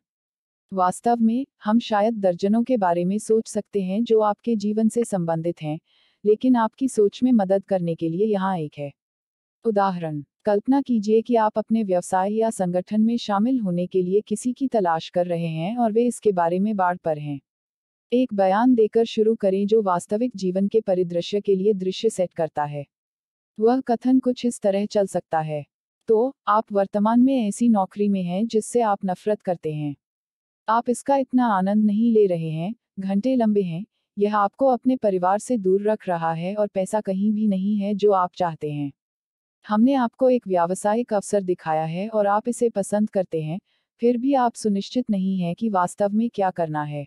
वास्तव में, हम शायद दर्जनों के बारे में सोच सकते हैं जो आपके जीवन से संबंधित हैं, लेकिन आपकी सोच में मदद करने के लिए यहाँ एक है। उदाहरण, कल्पना कीजिए कि आप अपने व्यवसाय या संगठन में शामिल होने के लिए किसी की तलाश कर रहे हैं और वे इसके बारे में बाढ़ पर हैं। एक बयान देकर शुरू करें जो वास्तविक जीवन के परिदृश्य के लिए दृश्य सेट करता है। वह कथन कुछ इस तरह चल सकता है। तो, आप वर्तमान में ऐसी नौकरी में हैं जिससे आप नफरत करते हैं। आप इसका इतना आनंद नहीं ले रहे हैं, घंटे लंबे हैं, यह आपको अपने परिवार से दूर रख रहा है और पैसा कहीं भी नहीं है जो आप चाहते हैं। हमने आपको एक व्यावसायिक अवसर दिखाया है और आप इसे पसंद करते हैं, फिर भी आप सुनिश्चित नहीं हैं कि वास्तव में क्या करना है।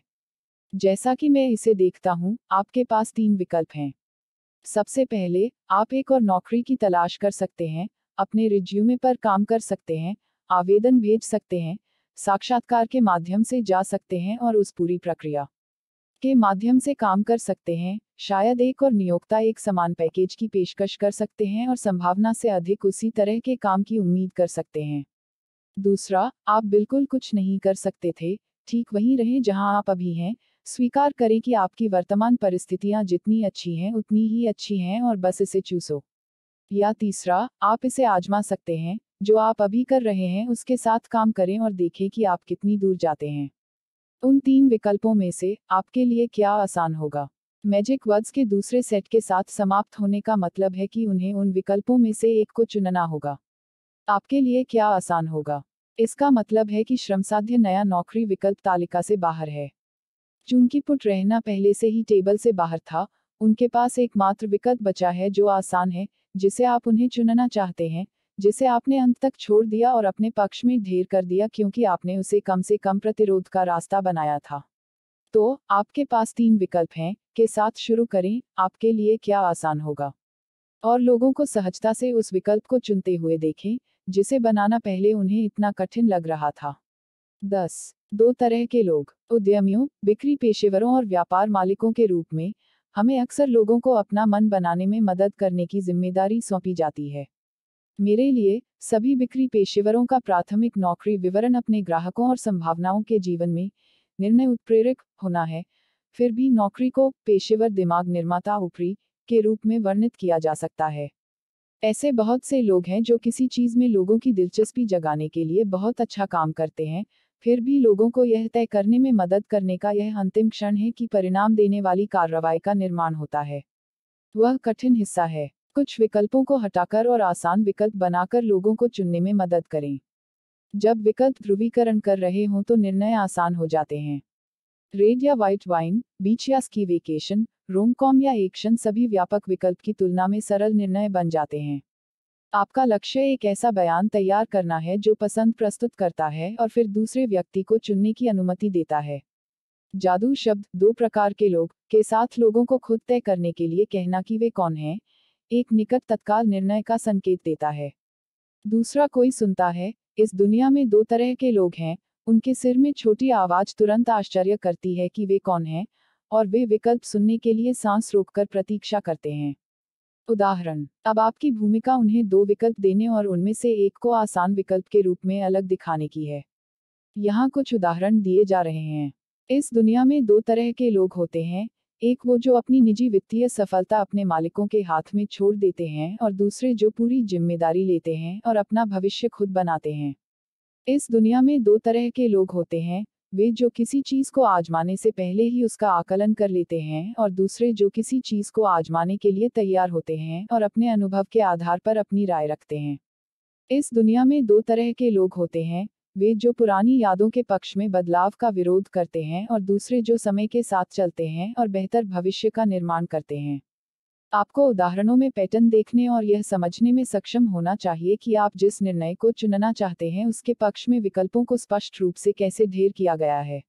जैसा कि मैं इसे देखता हूँ, आपके पास 3 विकल्प हैं। सबसे पहले, आप एक और नौकरी की तलाश कर सकते हैं, अपने रिज्यूमे पर काम कर सकते हैं, आवेदन भेज सकते हैं, साक्षात्कार के माध्यम से जा सकते हैं और उस पूरी प्रक्रिया के माध्यम से काम कर सकते हैं। शायद एक और नियोक्ता एक समान पैकेज की पेशकश कर सकते हैं और संभावना से अधिक उसी तरह के काम की उम्मीद कर सकते हैं। दूसरा, आप बिल्कुल कुछ नहीं कर सकते थे, ठीक वहीं रहें जहां आप अभी हैं, स्वीकार करें कि आपकी वर्तमान परिस्थितियां जितनी अच्छी हैं उतनी ही अच्छी हैं और बस इसे चूसो। या तीसरा, आप इसे आजमा सकते हैं, जो आप अभी कर रहे हैं उसके साथ काम करें और देखें कि आप कितनी दूर जाते हैं। उन 3 विकल्पों में से, आपके लिए क्या आसान होगा? मैजिक वर्ड्स के दूसरे सेट के साथ समाप्त होने का मतलब है कि उन्हें उन विकल्पों में से एक को चुनना होगा। आपके लिए क्या आसान होगा? इसका मतलब है कि श्रमसाध्य नया नौकरी विकल्प तालिका से बाहर है। चूंकि पुट रहना पहले से ही टेबल से बाहर था, उनके पास एकमात्र विकल्प बचा है जो आसान है, जिसे आप उन्हें चुनना चाहते हैं, जिसे आपने अंत तक छोड़ दिया और अपने पक्ष में ढेर कर दिया क्योंकि आपने उसे कम से कम प्रतिरोध का रास्ता बनाया था। तो, आपके पास 3 विकल्प हैं, के साथ शुरू करें, आपके लिए क्या आसान होगा? और लोगों को सहजता से उस विकल्प को चुनते हुए देखें, जिसे बनाना पहले उन्हें इतना कठिन लग रहा था। 10. 2 तरह के लोग, उद्यमियों, बिक्री पेशेवरों और व्यापार मालिकों के रूप में, हमें अक्सर लोगों को अपना मन बनाने में मदद करने की जिम्मेदारी सौंपी जाती है। मेरे लिए, सभी बिक्री पेशेवरों का प्राथमिक नौकरी विवरण अपने ग्राहकों और संभावनाओं के जीवन में निर्णय उत्प्रेरक होना है, फिर भी नौकरी को पेशेवर दिमाग निर्माता ऊपरी के रूप में वर्णित किया जा सकता है। ऐसे बहुत से लोग हैं जो किसी चीज में लोगों की दिलचस्पी जगाने के लिए बहुत अच्छा काम करते हैं, फिर भी लोगों को यह तय करने में मदद करने का यह अंतिम क्षण है कि परिणाम देने वाली कार्रवाई का निर्माण होता है। वह कठिन हिस्सा है। कुछ विकल्पों को हटाकर और आसान विकल्प बनाकर लोगों को चुनने में मदद करें। जब विकल्प ध्रुवीकरण कर रहे हों तो निर्णय आसान हो जाते हैं। रेड या व्हाइट वाइन, बीच या स्की वेकेशन, रोम कॉम या एक्शन सभी व्यापक विकल्प की तुलना में सरल निर्णय बन जाते हैं। आपका लक्ष्य एक ऐसा बयान तैयार करना है जो पसंद प्रस्तुत करता है और फिर दूसरे व्यक्ति को चुनने की अनुमति देता है। जादू शब्द, 2 प्रकार के लोग, के साथ लोगों को खुद तय करने के लिए कहना कि वे कौन हैं, एक निकट तत्काल निर्णय का संकेत देता है। दूसरा कोई सुनता है, इस दुनिया में 2 तरह के लोग हैं, उनके सिर में छोटी आवाज तुरंत आश्चर्य करती है कि वे कौन हैं, और वे विकल्प सुनने के लिए सांस रोककर प्रतीक्षा करते हैं। उदाहरण, अब आपकी भूमिका उन्हें दो विकल्प देने और उनमें से एक को आसान विकल्प के रूप में अलग दिखाने की है। यहाँ कुछ उदाहरण दिए जा रहे हैं। इस दुनिया में दो तरह के लोग होते हैं, एक वो जो अपनी निजी वित्तीय सफलता अपने मालिकों के हाथ में छोड़ देते हैं और दूसरे जो पूरी जिम्मेदारी लेते हैं और अपना भविष्य खुद बनाते हैं। इस दुनिया में दो तरह के लोग होते हैं, वे जो किसी चीज को आजमाने से पहले ही उसका आकलन कर लेते हैं और दूसरे जो किसी चीज को आजमाने के लिए तैयार होते हैं और अपने अनुभव के आधार पर अपनी राय रखते हैं। इस दुनिया में दो तरह के लोग होते हैं, वे जो पुरानी यादों के पक्ष में बदलाव का विरोध करते हैं और दूसरे जो समय के साथ चलते हैं और बेहतर भविष्य का निर्माण करते हैं। आपको उदाहरणों में पैटर्न देखने और यह समझने में सक्षम होना चाहिए कि आप जिस निर्णय को चुनना चाहते हैं उसके पक्ष में विकल्पों को स्पष्ट रूप से कैसे ढेर किया गया है।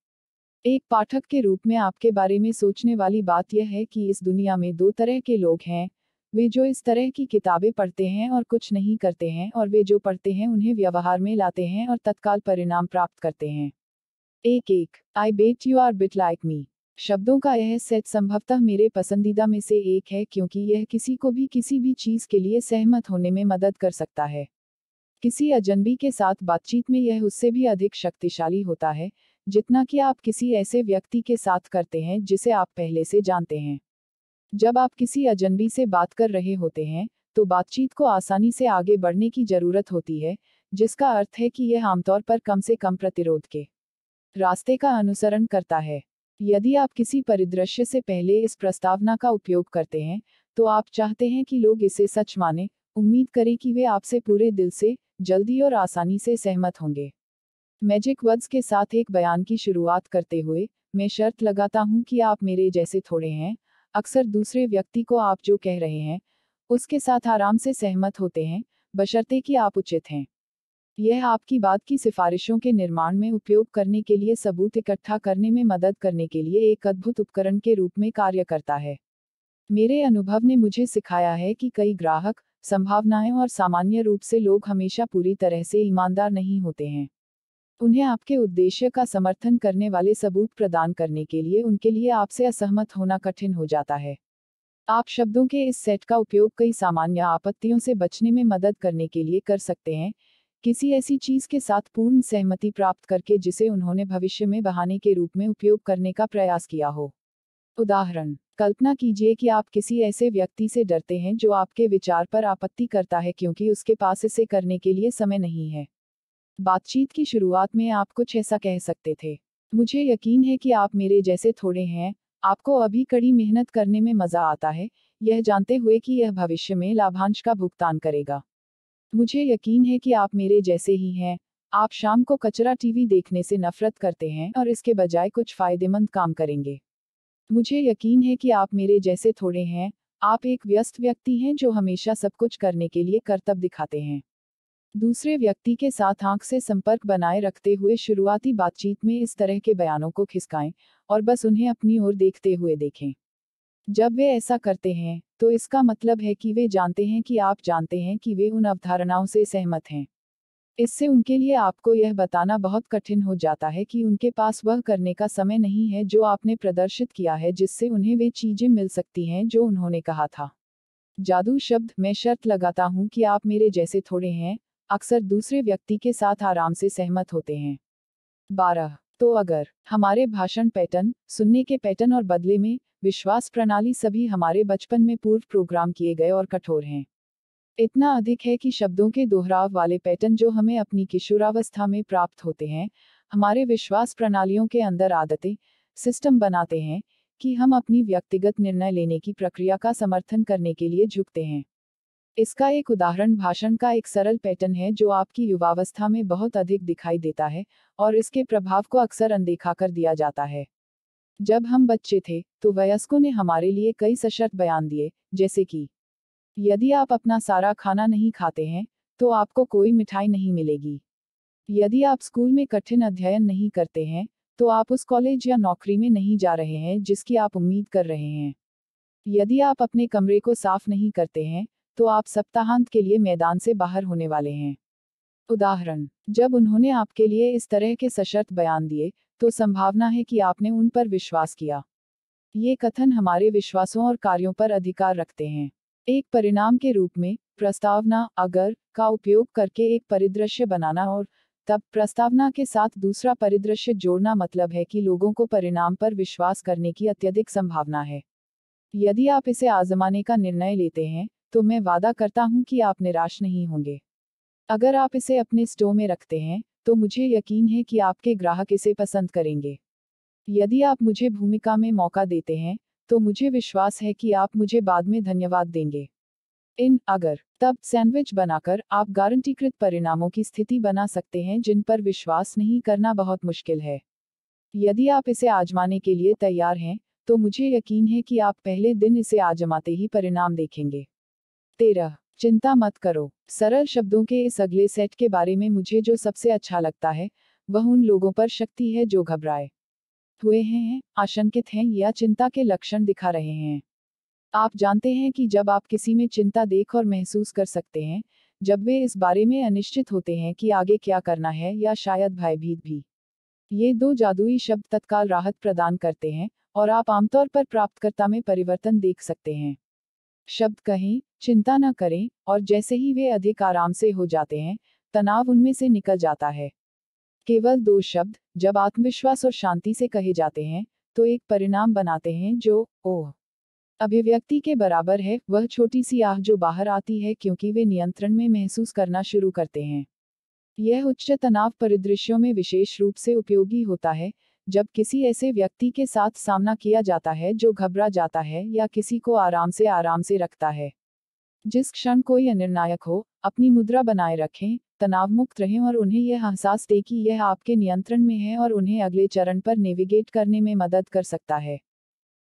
एक पाठक के रूप में आपके बारे में सोचने वाली बात यह है कि इस दुनिया में दो तरह के लोग हैं, वे जो इस तरह की किताबें पढ़ते हैं और कुछ नहीं करते हैं और वे जो पढ़ते हैं उन्हें व्यवहार में लाते हैं और तत्काल परिणाम प्राप्त करते हैं। एक I bet you are bit like me शब्दों का यह सेट संभवतः मेरे पसंदीदा में से एक है क्योंकि यह किसी को भी किसी भी चीज के लिए सहमत होने में मदद कर सकता है। किसी अजनबी के साथ बातचीत में यह उससे भी अधिक शक्तिशाली होता है जितना कि आप किसी ऐसे व्यक्ति के साथ करते हैं जिसे आप पहले से जानते हैं। जब आप किसी अजनबी से बात कर रहे होते हैं तो बातचीत को आसानी से आगे बढ़ने की जरूरत होती है, जिसका अर्थ है कि यह आमतौर पर कम से कम प्रतिरोध के रास्ते का अनुसरण करता है। यदि आप किसी परिदृश्य से पहले इस प्रस्तावना का उपयोग करते हैं तो आप चाहते हैं कि लोग इसे सच माने, उम्मीद करें कि वे आपसे पूरे दिल से, जल्दी और आसानी से सहमत होंगे। मैजिक वर्ड्स के साथ एक बयान की शुरुआत करते हुए, मैं शर्त लगाता हूं कि आप मेरे जैसे थोड़े हैं, अक्सर दूसरे व्यक्ति को आप जो कह रहे हैं उसके साथ आराम से सहमत होते हैं, बशर्ते कि आप उचित हैं। यह आपकी बात की सिफारिशों के निर्माण में उपयोग करने के लिए सबूत इकट्ठा करने में मदद करने के लिए एक अद्भुत उपकरण के रूप में कार्य करता है। मेरे अनुभव ने मुझे सिखाया है कि कई ग्राहक, संभावनाएं और सामान्य रूप से लोग हमेशा पूरी तरह से ईमानदार नहीं होते हैं। उन्हें आपके उद्देश्य का समर्थन करने वाले सबूत प्रदान करने के लिए उनके लिए आपसे असहमत होना कठिन हो जाता है। आप शब्दों के इस सेट का उपयोग कई सामान्य आपत्तियों से बचने में मदद करने के लिए कर सकते हैं, किसी ऐसी चीज के साथ पूर्ण सहमति प्राप्त करके जिसे उन्होंने भविष्य में बहाने के रूप में उपयोग करने का प्रयास किया हो। उदाहरण, कल्पना कीजिए कि आप किसी ऐसे व्यक्ति से डरते हैं जो आपके विचार पर आपत्ति करता है क्योंकि उसके पास इसे करने के लिए समय नहीं है। बातचीत की शुरुआत में आप कुछ ऐसा कह सकते थे, मुझे यकीन है कि आप मेरे जैसे थोड़े हैं, आपको अभी कड़ी मेहनत करने में मजा आता है, यह जानते हुए कि यह भविष्य में लाभांश का भुगतान करेगा। मुझे यकीन है कि आप मेरे जैसे ही हैं, आप शाम को कचरा टीवी देखने से नफरत करते हैं और इसके बजाय कुछ फायदेमंद काम करेंगे। मुझे यकीन है कि आप मेरे जैसे थोड़े हैं, आप एक व्यस्त व्यक्ति हैं जो हमेशा सब कुछ करने के लिए करतब दिखाते हैं। दूसरे व्यक्ति के साथ आंख से संपर्क बनाए रखते हुए शुरुआती बातचीत में इस तरह के बयानों को खिसकाएं और बस उन्हें अपनी ओर देखते हुए देखें। जब वे ऐसा करते हैं, तो इसका मतलब है कि वे जानते हैं कि आप जानते हैं कि वे उन अवधारणाओं से सहमत हैं। इससे उनके लिए आपको यह बताना बहुत कठिन हो जाता है कि उनके पास वह करने का समय नहीं है जो आपने प्रदर्शित किया है जिससे उन्हें वे चीजें मिल सकती हैं जो उन्होंने कहा था। जादू शब्द, मैं शर्त लगाता हूं कि आप मेरे जैसे थोड़े हैं, अक्सर दूसरे व्यक्ति के साथ आराम से सहमत होते हैं। 12 तो अगर हमारे भाषण पैटर्न, सुनने के पैटर्न और बदले में विश्वास प्रणाली सभी हमारे बचपन में पूर्व प्रोग्राम किए गए और कठोर हैं। इतना अधिक है कि शब्दों के दोहराव वाले पैटर्न जो हमें अपनी किशोरावस्था में प्राप्त होते हैं, हमारे विश्वास प्रणालियों के अंदर आदतें, सिस्टम बनाते हैं कि हम अपनी व्यक्तिगत निर्णय लेने की प्रक्रिया का समर्थन करने के लिए झुकते हैं। इसका एक उदाहरण भाषण का एक सरल पैटर्न है जो आपकी युवावस्था में बहुत अधिक दिखाई देता है और इसके प्रभाव को अक्सर अनदेखा कर दिया जाता है। जब हम बच्चे थे, तो वयस्कों ने हमारे लिए कई सशर्त बयान दिए, जैसे कि यदि आप अपना सारा खाना नहीं खाते हैं, तो आपको कोई मिठाई नहीं मिलेगी। यदि आप स्कूल में कठिन अध्ययन नहीं करते हैं, तो आप उस कॉलेज या नौकरी में नहीं जा रहे हैं जिसकी आप उम्मीद कर रहे हैं। यदि आप अपने कमरे को साफ नहीं करते हैं, तो आप सप्ताहांत के लिए मैदान से बाहर होने वाले हैं। उदाहरण, जब उन्होंने आपके लिए इस तरह के सशर्त बयान दिए, तो संभावना है कि आपने उन पर विश्वास किया। ये कथन हमारे विश्वासों और कार्यों पर अधिकार रखते हैं। एक परिणाम के रूप में प्रस्तावना अगर का उपयोग करके एक परिदृश्य बनाना और तब प्रस्तावना के साथ दूसरा परिदृश्य जोड़ना मतलब है कि लोगों को परिणाम पर विश्वास करने की अत्यधिक संभावना है। यदि आप इसे आजमाने का निर्णय लेते हैं तो मैं वादा करता हूं कि आप निराश नहीं होंगे। अगर आप इसे अपने स्टोर में रखते हैं तो मुझे यकीन है कि आपके ग्राहक इसे पसंद करेंगे। यदि आप मुझे भूमिका में मौका देते हैं तो मुझे विश्वास है कि आप मुझे बाद में धन्यवाद देंगे। इन अगर तब सैंडविच बनाकर आप गारंटीकृत परिणामों की स्थिति बना सकते हैं जिन पर विश्वास नहीं करना बहुत मुश्किल है। यदि आप इसे आजमाने के लिए तैयार हैं तो मुझे यकीन है कि आप पहले दिन इसे आजमाते ही परिणाम देखेंगे। 13 चिंता मत करो। सरल शब्दों के इस अगले सेट के बारे में मुझे जो सबसे अच्छा लगता है वह उन लोगों पर शक्ति है जो घबराए हुए हैं, आशंकित हैं या चिंता के लक्षण दिखा रहे हैं। आप जानते हैं कि जब आप किसी में चिंता देख और महसूस कर सकते हैं, जब वे इस बारे में अनिश्चित होते हैं कि आगे क्या करना है या शायद भयभीत भी। ये दो जादुई शब्द तत्काल राहत प्रदान करते हैं और आप आमतौर पर प्राप्तकर्ता में परिवर्तन देख सकते हैं। शब्द कहें, चिंता न करें, और जैसे ही वे अधिक आराम से हो जाते हैं, तनाव उनमें से निकल जाता है। केवल दो शब्द, जब आत्मविश्वास और शांति से कहे जाते हैं, तो एक परिणाम बनाते हैं जो, ओह, अभिव्यक्ति के बराबर है, वह छोटी सी आह जो बाहर आती है क्योंकि वे नियंत्रण में महसूस करना शुरू करते हैं। यह उच्च तनाव परिदृश्यों में विशेष रूप से उपयोगी होता है, जब किसी ऐसे व्यक्ति के साथ सामना किया जाता है जो घबरा जाता है या किसी को आराम से रखता है। जिस क्षण कोई अनिर्णायक हो, अपनी मुद्रा बनाए रखें, तनाव मुक्त रहें और उन्हें यह एहसास दें कि यह आपके नियंत्रण में है और उन्हें अगले चरण पर नेविगेट करने में मदद कर सकता है।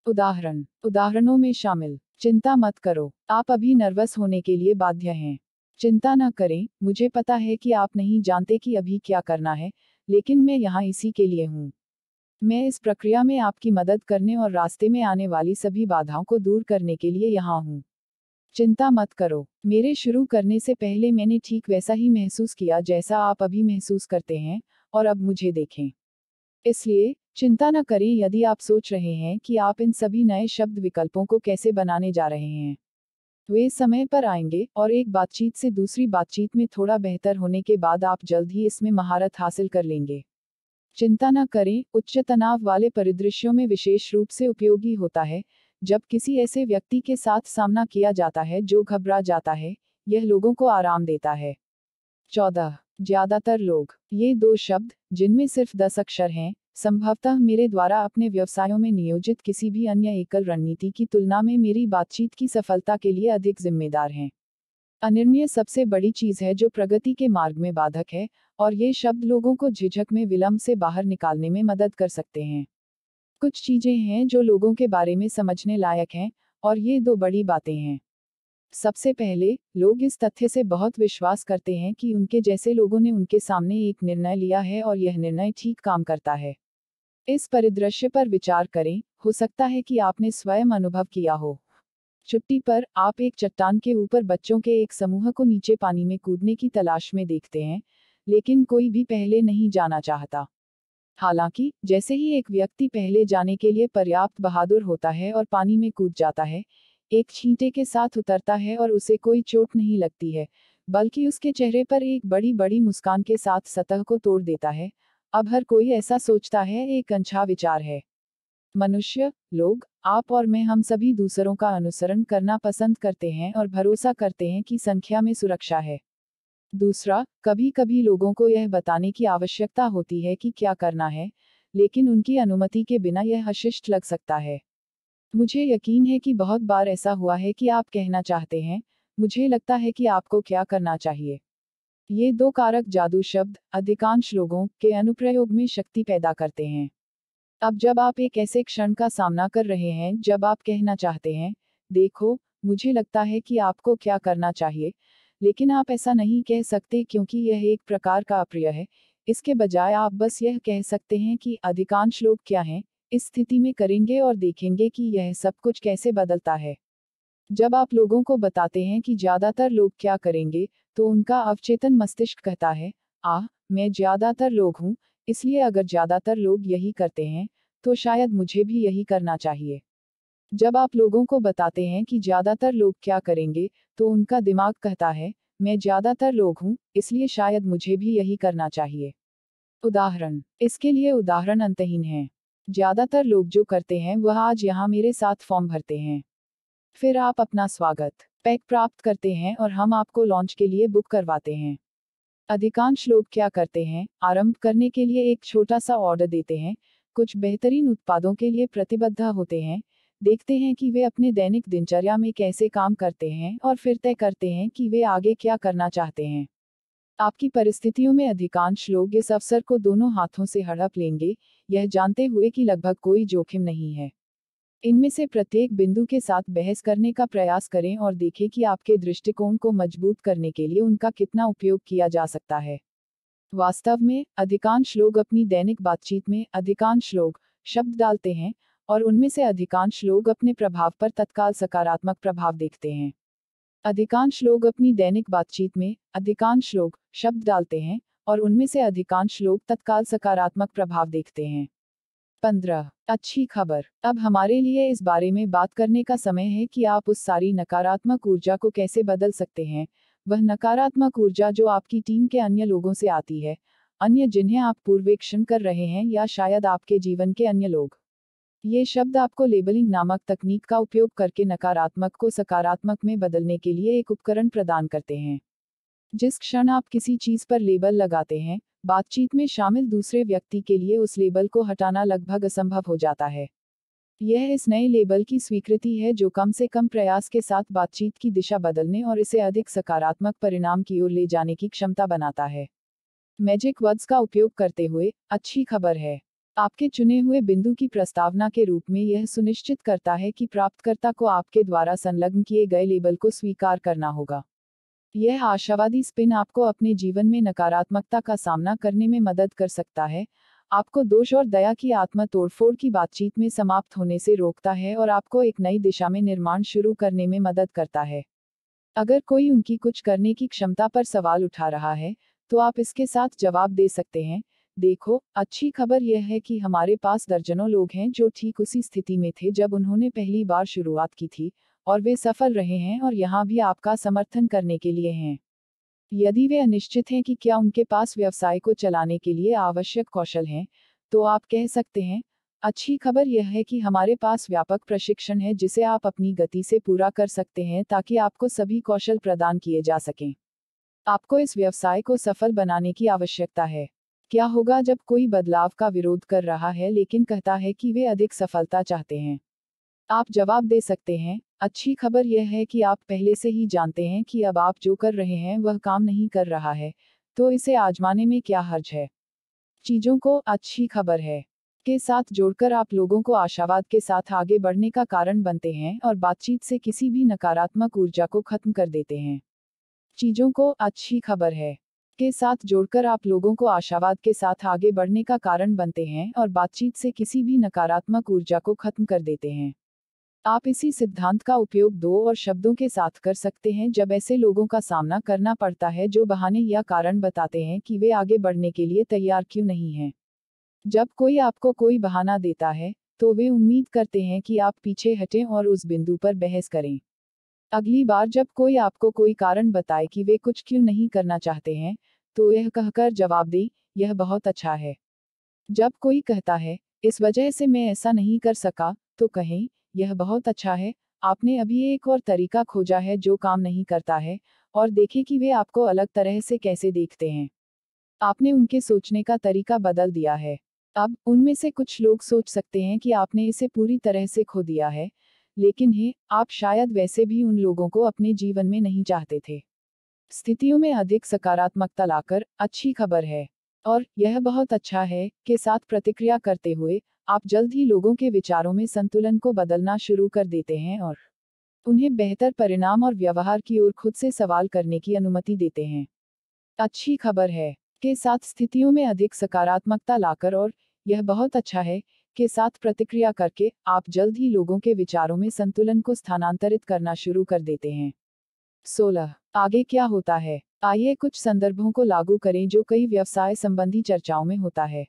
उदाहरणों में शामिल, चिंता मत करो, आप अभी नर्वस होने के लिए बाध्य हैं। चिंता न करें, मुझे पता है कि आप नहीं जानते कि अभी क्या करना है, लेकिन मैं यहाँ इसी के लिए हूँ। मैं इस प्रक्रिया में आपकी मदद करने और रास्ते में आने वाली सभी बाधाओं को दूर करने के लिए यहाँ हूँ। चिंता मत करो, मेरे शुरू करने से पहले मैंने ठीक वैसा ही महसूस किया जैसा आप अभी महसूस करते हैं, और अब मुझे देखें। इसलिए, चिंता न करें यदि आप सोच रहे हैं कि आप इन सभी नए शब्द विकल्पों को कैसे बनाने जा रहे हैं। वे समय पर आएंगे और एक बातचीत से दूसरी बातचीत में थोड़ा बेहतर होने के बाद आप जल्द ही इसमें महारत हासिल कर लेंगे। चिंता न करें, उच्च तनाव वाले परिदृश्यों में विशेष रूप से उपयोगी होता है, जब किसी ऐसे व्यक्ति के साथ सामना किया जाता है जो घबरा जाता है, यह लोगों को आराम देता है। 14 ज्यादातर लोग, ये दो शब्द, जिनमें सिर्फ 10 अक्षर हैं, संभवतः मेरे द्वारा अपने व्यवसायों में नियोजित किसी भी अन्य एकल रणनीति की तुलना में मेरी बातचीत की सफलता के लिए अधिक जिम्मेदार हैं। अनिर्णय सबसे बड़ी चीज है जो प्रगति के मार्ग में बाधक है, और ये शब्द लोगों को झिझक में विलंब से बाहर निकालने में मदद कर सकते हैं। कुछ चीजें हैं जो लोगों के बारे में समझने लायक हैं, और ये दो बड़ी बातें हैं। सबसे पहले, लोग इस तथ्य से बहुत विश्वास करते हैं कि उनके जैसे लोगों ने उनके सामने एक निर्णय लिया है और यह निर्णय ठीक काम करता है। इस परिदृश्य पर विचार करें, हो सकता है कि आपने स्वयं अनुभव किया हो। छुट्टी पर, आप एक चट्टान के ऊपर बच्चों के एक समूह को नीचे पानी में कूदने की तलाश में देखते हैं, लेकिन कोई भी पहले नहीं जाना चाहता। हालांकि, जैसे ही एक व्यक्ति पहले जाने के लिए पर्याप्त बहादुर होता है और पानी में कूद जाता है, एक छींटे के साथ उतरता है और उसे कोई चोट नहीं लगती है, बल्कि उसके चेहरे पर एक बड़ी बड़ी मुस्कान के साथ सतह को तोड़ देता है। अब हर कोई ऐसा सोचता है, एक अच्छा विचार है। मनुष्य, लोग, आप और मैं, हम सभी दूसरों का अनुसरण करना पसंद करते हैं और भरोसा करते हैं कि संख्या में सुरक्षा है। दूसरा, कभी कभी लोगों को यह बताने की आवश्यकता होती है कि क्या करना है, लेकिन उनकी अनुमति के बिना यह अशिष्ट लग सकता है। मुझे यकीन है कि बहुत बार ऐसा हुआ है कि आप कहना चाहते हैं, मुझे लगता है कि आपको क्या करना चाहिए। ये दो कारक जादू शब्द अधिकांश लोगों के अनुप्रयोग में शक्ति पैदा करते हैं। अब जब आप एक ऐसे क्षण का सामना कर रहे हैं जब आप कहना चाहते हैं, देखो, मुझे लगता है कि आपको क्या करना चाहिए, लेकिन आप ऐसा नहीं कह सकते क्योंकि यह एक प्रकार का अप्रिय है, इसके बजाय आप बस यह कह सकते हैं कि अधिकांश लोग क्या हैं, इस स्थिति में करेंगे और देखेंगे कि यह सब कुछ कैसे बदलता है। जब आप लोगों को बताते हैं कि ज्यादातर लोग क्या करेंगे, तो उनका अवचेतन मस्तिष्क कहता है, मैं ज्यादातर लोग हूं, इसलिए अगर ज्यादातर लोग यही करते हैं, तो शायद मुझे भी यही करना चाहिए। जब आप लोगों को बताते हैं कि ज्यादातर लोग क्या करेंगे, तो उनका दिमाग कहता है, मैं ज्यादातर लोग हूं, इसलिए शायद मुझे भी यही करना चाहिए। उदाहरण, इसके लिए उदाहरण अंतहीन हैं। ज्यादातर लोग जो करते हैं वह आज यहाँ मेरे साथ फॉर्म भरते हैं। फिर आप अपना स्वागत पैक प्राप्त करते हैं और हम आपको लॉन्च के लिए बुक करवाते हैं। अधिकांश लोग क्या करते हैं, आरंभ करने के लिए एक छोटा सा ऑर्डर देते हैं, कुछ बेहतरीन उत्पादों के लिए प्रतिबद्ध होते हैं, देखते हैं कि वे अपने दैनिक दिनचर्या में कैसे काम करते हैं और फिर तय करते हैं कि वे आगे क्या करना चाहते हैं। आपकी परिस्थितियों में अधिकांश लोग इस अवसर को दोनों हाथों से हड़प लेंगे, यह जानते हुए कि लगभग कोई जोखिम नहीं है। इनमें से प्रत्येक बिंदु के साथ बहस करने का प्रयास करें और देखें कि आपके दृष्टिकोण को मजबूत करने के लिए उनका कितना उपयोग किया जा सकता है। वास्तव में, अधिकांश लोग अपनी दैनिक बातचीत में अधिकांश लोग शब्द डालते हैं, और उनमें से अधिकांश लोग अपने प्रभाव पर तत्काल सकारात्मक प्रभाव देखते हैं। अधिकांश लोग अपनी दैनिक बातचीत में अधिकांश लोग शब्द डालते हैं, और उनमें से अधिकांश लोग तत्काल सकारात्मक प्रभाव देखते हैं। 15। अच्छी खबर। अब हमारे लिए इस बारे में बात करने का समय है कि आप उस सारी नकारात्मक ऊर्जा को कैसे बदल सकते हैं, वह नकारात्मक ऊर्जा जो आपकी टीम के अन्य लोगों से आती है, अन्य जिन्हें आप पूर्वेक्षण कर रहे हैं या शायद आपके जीवन के अन्य लोग। ये शब्द आपको लेबलिंग नामक तकनीक का उपयोग करके नकारात्मक को सकारात्मक में बदलने के लिए एक उपकरण प्रदान करते हैं। जिस क्षण आप किसी चीज पर लेबल लगाते हैं, बातचीत में शामिल दूसरे व्यक्ति के लिए उस लेबल को हटाना लगभग असंभव हो जाता है। यह इस नए लेबल की स्वीकृति है जो कम से कम प्रयास के साथ बातचीत की दिशा बदलने और इसे अधिक सकारात्मक परिणाम की ओर ले जाने की क्षमता बनाता है। मैजिक वर्ड्स का उपयोग करते हुए, अच्छी खबर है। आपके चुने हुए बिंदु की प्रस्तावना के रूप में यह सुनिश्चित करता है कि प्राप्तकर्ता को आपके द्वारा संलग्न किए गए लेबल को स्वीकार करना होगा। यह आशावादी स्पिन आपको अपने जीवन में नकारात्मकता का सामना करने में मदद कर सकता है, आपको दोष और दया की आत्म तोड़फोड़ की बातचीत में समाप्त होने से रोकता है और आपको एक नई दिशा में निर्माण शुरू करने में मदद करता है। अगर कोई उनकी कुछ करने की क्षमता पर सवाल उठा रहा है, तो आप इसके साथ जवाब दे सकते हैं, देखो, अच्छी खबर यह है कि हमारे पास दर्जनों लोग हैं जो ठीक उसी स्थिति में थे जब उन्होंने पहली बार शुरुआत की थी, और वे सफल रहे हैं और यहाँ भी आपका समर्थन करने के लिए हैं। यदि वे अनिश्चित हैं कि क्या उनके पास व्यवसाय को चलाने के लिए आवश्यक कौशल हैं, तो आप कह सकते हैं, अच्छी खबर यह है कि हमारे पास व्यापक प्रशिक्षण है जिसे आप अपनी गति से पूरा कर सकते हैं ताकि आपको सभी कौशल प्रदान किए जा सकें। आपको इस व्यवसाय को सफल बनाने की आवश्यकता है। क्या होगा जब कोई बदलाव का विरोध कर रहा है लेकिन कहता है कि वे अधिक सफलता चाहते हैं? आप जवाब दे सकते हैं, अच्छी खबर यह है कि आप पहले से ही जानते हैं कि अब आप जो कर रहे हैं वह काम नहीं कर रहा है, तो इसे आजमाने में क्या हर्ज है। चीजों को अच्छी खबर है के साथ जोड़कर आप लोगों को आशावाद के साथ आगे बढ़ने का कारण बनते हैं और बातचीत से किसी भी नकारात्मक ऊर्जा को खत्म कर देते हैं। चीजों को अच्छी खबर है के साथ जोड़कर आप लोगों को आशावाद के साथ आगे बढ़ने का कारण बनते हैं और बातचीत से किसी भी नकारात्मक ऊर्जा को खत्म कर देते हैं। आप इसी सिद्धांत का उपयोग दो और शब्दों के साथ कर सकते हैं जब ऐसे लोगों का सामना करना पड़ता है जो बहाने या कारण बताते हैं कि वे आगे बढ़ने के लिए तैयार क्यों नहीं हैं। जब कोई आपको कोई बहाना देता है, तो वे उम्मीद करते हैं कि आप पीछे हटें और उस बिंदु पर बहस करें। अगली बार जब कोई आपको कोई कारण बताए कि वे कुछ क्यों नहीं करना चाहते हैं, तो यह कहकर जवाब दें, यह बहुत अच्छा है। जब कोई कहता है, इस वजह से मैं ऐसा नहीं कर सका, तो कहें, यह बहुत अच्छा है, आपने अभी एक और तरीका खोजा है जो काम नहीं करता है, और देखें कि वे आपको अलग तरह से कैसे देखते हैं। आपने उनके सोचने का तरीका बदल दिया है। अब, उनमें से कुछ लोग सोच सकते हैं कि आपने इसे पूरी तरह से खो दिया है, लेकिन हे, आप शायद वैसे भी उन लोगों को अपने जीवन में नहीं चाहते थे। स्थितियों में अधिक सकारात्मकता लाकर, अच्छी खबर है, और यह बहुत अच्छा है, के साथ प्रतिक्रिया करते हुए, आप जल्द ही लोगों के विचारों में संतुलन को बदलना शुरू कर देते हैं और उन्हें बेहतर परिणाम और व्यवहार की ओर खुद से सवाल करने की अनुमति देते हैं। अच्छी खबर है के साथ स्थितियों में अधिक सकारात्मकता लाकर और यह बहुत अच्छा है के साथ प्रतिक्रिया करके, आप जल्द ही लोगों के विचारों में संतुलन को स्थानांतरित करना शुरू कर देते हैं। 16। आगे क्या होता है? आइए कुछ संदर्भों को लागू करें जो कई व्यवसाय संबंधी चर्चाओं में होता है।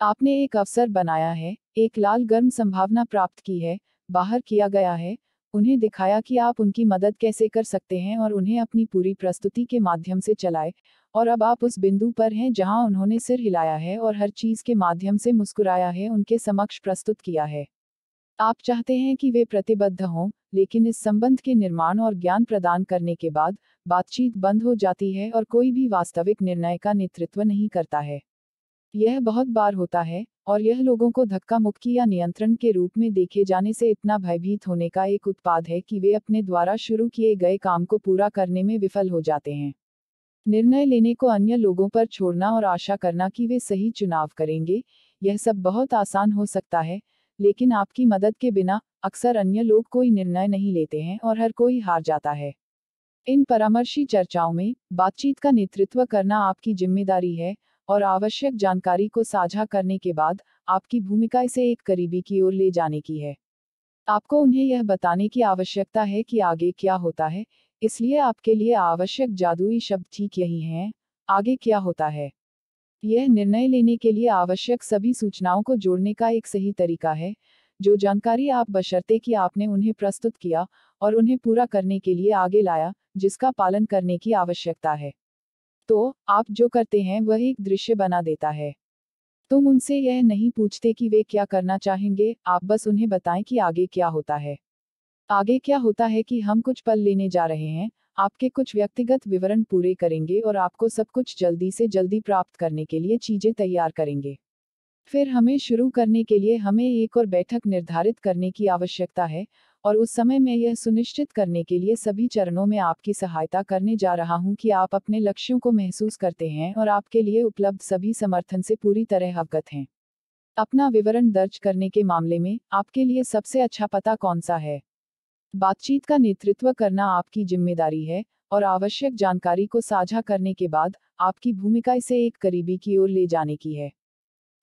आपने एक अवसर बनाया है, एक लाल गर्म संभावना प्राप्त की है, बाहर किया गया है, उन्हें दिखाया कि आप उनकी मदद कैसे कर सकते हैं और उन्हें अपनी पूरी प्रस्तुति के माध्यम से चलाए, और अब आप उस बिंदु पर हैं जहां उन्होंने सिर हिलाया है और हर चीज के माध्यम से मुस्कुराया है, उनके समक्ष प्रस्तुत किया है। आप चाहते हैं कि वे प्रतिबद्ध हों, लेकिन इस संबंध के निर्माण और ज्ञान प्रदान करने के बाद बातचीत बंद हो जाती है और कोई भी वास्तविक निर्णय का नेतृत्व नहीं करता है। यह बहुत बार होता है, और यह लोगों को धक्का मुक्की या नियंत्रण के रूप में देखे जाने से इतना भयभीत होने का एक उत्पाद है कि वे अपने द्वारा शुरू किए गए काम को पूरा करने में विफल हो जाते हैं। निर्णय लेने को अन्य लोगों पर छोड़ना और आशा करना कि वे सही चुनाव करेंगे, यह सब बहुत आसान हो सकता है, लेकिन आपकी मदद के बिना अक्सर अन्य लोग कोई निर्णय नहीं लेते हैं और हर कोई हार जाता है। इन परामर्शी चर्चाओं में बातचीत का नेतृत्व करना आपकी जिम्मेदारी है, और आवश्यक जानकारी को साझा करने के बाद आपकी भूमिका इसे एक करीबी की ओर ले जाने की है। आपको उन्हें यह बताने की आवश्यकता है कि आगे क्या होता है, इसलिए आपके लिए आवश्यक जादुई शब्द ठीक यही हैं, आगे क्या होता है। यह निर्णय लेने के लिए आवश्यक सभी सूचनाओं को जोड़ने का एक सही तरीका है, जो जानकारी आप बशर्ते कि आपने उन्हें प्रस्तुत किया और उन्हें पूरा करने के लिए आगे लाया, जिसका पालन करने की आवश्यकता है। तो, आप जो करते हैं वह एक दृश्य बना देता है। तुम उनसे यह नहीं पूछते कि वे क्या करना चाहेंगे, आप बस उन्हें बताएं कि आगे क्या होता है। आगे क्या होता है कि हम कुछ पल लेने जा रहे हैं, आपके कुछ व्यक्तिगत विवरण पूरे करेंगे और आपको सब कुछ जल्दी से जल्दी प्राप्त करने के लिए चीजें तैयार करेंगे। फिर हमें शुरू करने के लिए हमें एक और बैठक निर्धारित करने की आवश्यकता है, और उस समय मैं यह सुनिश्चित करने के लिए सभी चरणों में आपकी सहायता करने जा रहा हूं कि आप अपने लक्ष्यों को महसूस करते हैं और आपके लिए उपलब्ध सभी समर्थन से पूरी तरह अवगत हैं। अपना विवरण दर्ज करने के मामले में आपके लिए सबसे अच्छा पता कौन सा है? बातचीत का नेतृत्व करना आपकी जिम्मेदारी है, और आवश्यक जानकारी को साझा करने के बाद आपकी भूमिका इसे एक करीबी की ओर ले जाने की है।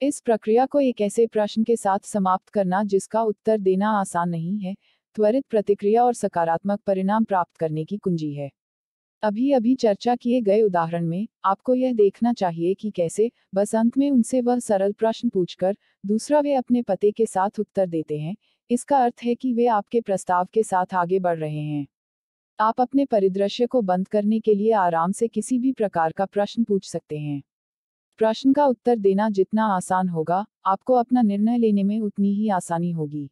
इस प्रक्रिया को एक ऐसे प्रश्न के साथ समाप्त करना जिसका उत्तर देना आसान नहीं है, त्वरित प्रतिक्रिया और सकारात्मक परिणाम प्राप्त करने की कुंजी है। अभी अभी चर्चा किए गए उदाहरण में आपको यह देखना चाहिए कि कैसे, बस अंत में उनसे वह सरल प्रश्न पूछकर, दूसरा वे अपने पते के साथ उत्तर देते हैं, इसका अर्थ है कि वे आपके प्रस्ताव के साथ आगे बढ़ रहे हैं। आप अपने परिदृश्य को बंद करने के लिए आराम से किसी भी प्रकार का प्रश्न पूछ सकते हैं। प्रश्न का उत्तर देना जितना आसान होगा, आपको अपना निर्णय लेने में उतनी ही आसानी होगी।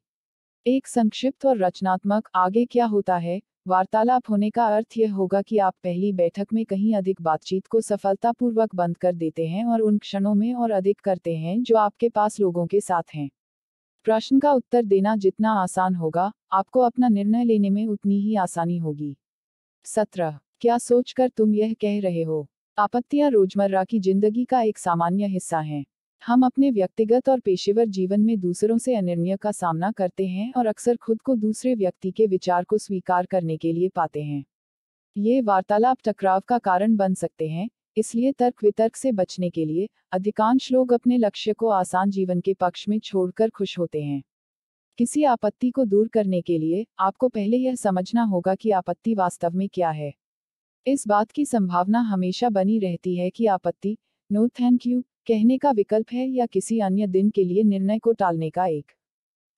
एक संक्षिप्त और रचनात्मक आगे क्या होता है वार्तालाप होने का अर्थ यह होगा कि आप पहली बैठक में कहीं अधिक बातचीत को सफलतापूर्वक बंद कर देते हैं और उन क्षणों में और अधिक करते हैं जो आपके पास लोगों के साथ हैं। प्रश्न का उत्तर देना जितना आसान होगा, आपको अपना निर्णय लेने में उतनी ही आसानी होगी। 17. क्या सोचकर तुम यह कह रहे हो? आपत्तियां रोजमर्रा की जिंदगी का एक सामान्य हिस्सा हैं। हम अपने व्यक्तिगत और पेशेवर जीवन में दूसरों से अनिर्णय का सामना करते हैं और अक्सर खुद को दूसरे व्यक्ति के विचार को स्वीकार करने के लिए पाते हैं। ये वार्तालाप टकराव का कारण बन सकते हैं, इसलिए तर्क वितर्क से बचने के लिए अधिकांश लोग अपने लक्ष्य को आसान जीवन के पक्ष में छोड़कर खुश होते हैं। किसी आपत्ति को दूर करने के लिए आपको पहले यह समझना होगा कि आपत्ति वास्तव में क्या है। इस बात की संभावना हमेशा बनी रहती है कि आपत्ति नो थैंक यू कहने का विकल्प है या किसी अन्य दिन के लिए निर्णय को टालने का एक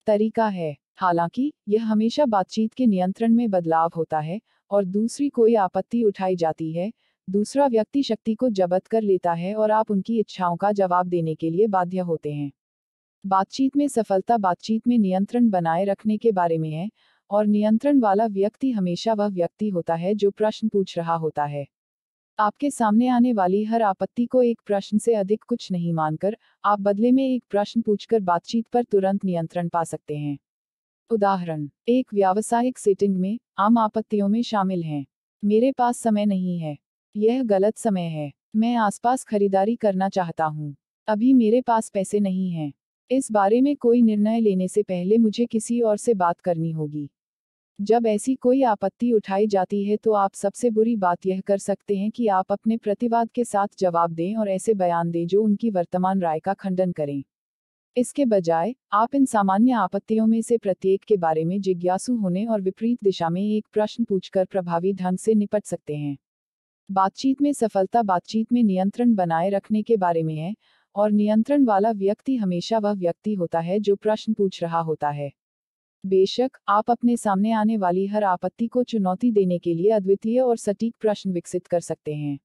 तरीका है। हालांकि यह हमेशा बातचीत के नियंत्रण में बदलाव होता है, और दूसरी कोई आपत्ति उठाई जाती है, दूसरा व्यक्ति शक्ति को जब्त कर लेता है और आप उनकी इच्छाओं का जवाब देने के लिए बाध्य होते हैं। बातचीत में सफलता बातचीत में नियंत्रण बनाए रखने के बारे में है, और नियंत्रण वाला व्यक्ति हमेशा वह व्यक्ति होता है जो प्रश्न पूछ रहा होता है। आपके सामने आने वाली हर आपत्ति को एक प्रश्न से अधिक कुछ नहीं मानकर, आप बदले में एक प्रश्न पूछकर बातचीत पर तुरंत नियंत्रण पा सकते हैं। उदाहरण, एक व्यावसायिक सेटिंग में आम आपत्तियों में शामिल हैं। मेरे पास समय नहीं है। यह गलत समय है। मैं आसपास खरीदारी करना चाहता हूँ। अभी मेरे पास पैसे नहीं हैं। इस बारे में कोई निर्णय लेने से पहले मुझे किसी और से बात करनी होगी। जब ऐसी कोई आपत्ति उठाई जाती है तो आप सबसे बुरी बात यह कर सकते हैं कि आप अपने प्रतिवाद के साथ जवाब दें और ऐसे बयान दें जो उनकी वर्तमान राय का खंडन करें। इसके बजाय, आप इन सामान्य आपत्तियों में से प्रत्येक के बारे में जिज्ञासु होने और विपरीत दिशा में एक प्रश्न पूछकर प्रभावी ढंग से निपट सकते हैं। बातचीत में सफलता बातचीत में नियंत्रण बनाए रखने के बारे में है, और नियंत्रण वाला व्यक्ति हमेशा वह व्यक्ति होता है जो प्रश्न पूछ रहा होता है। बेशक, आप अपने सामने आने वाली हर आपत्ति को चुनौती देने के लिए अद्वितीय और सटीक प्रश्न विकसित कर सकते हैं।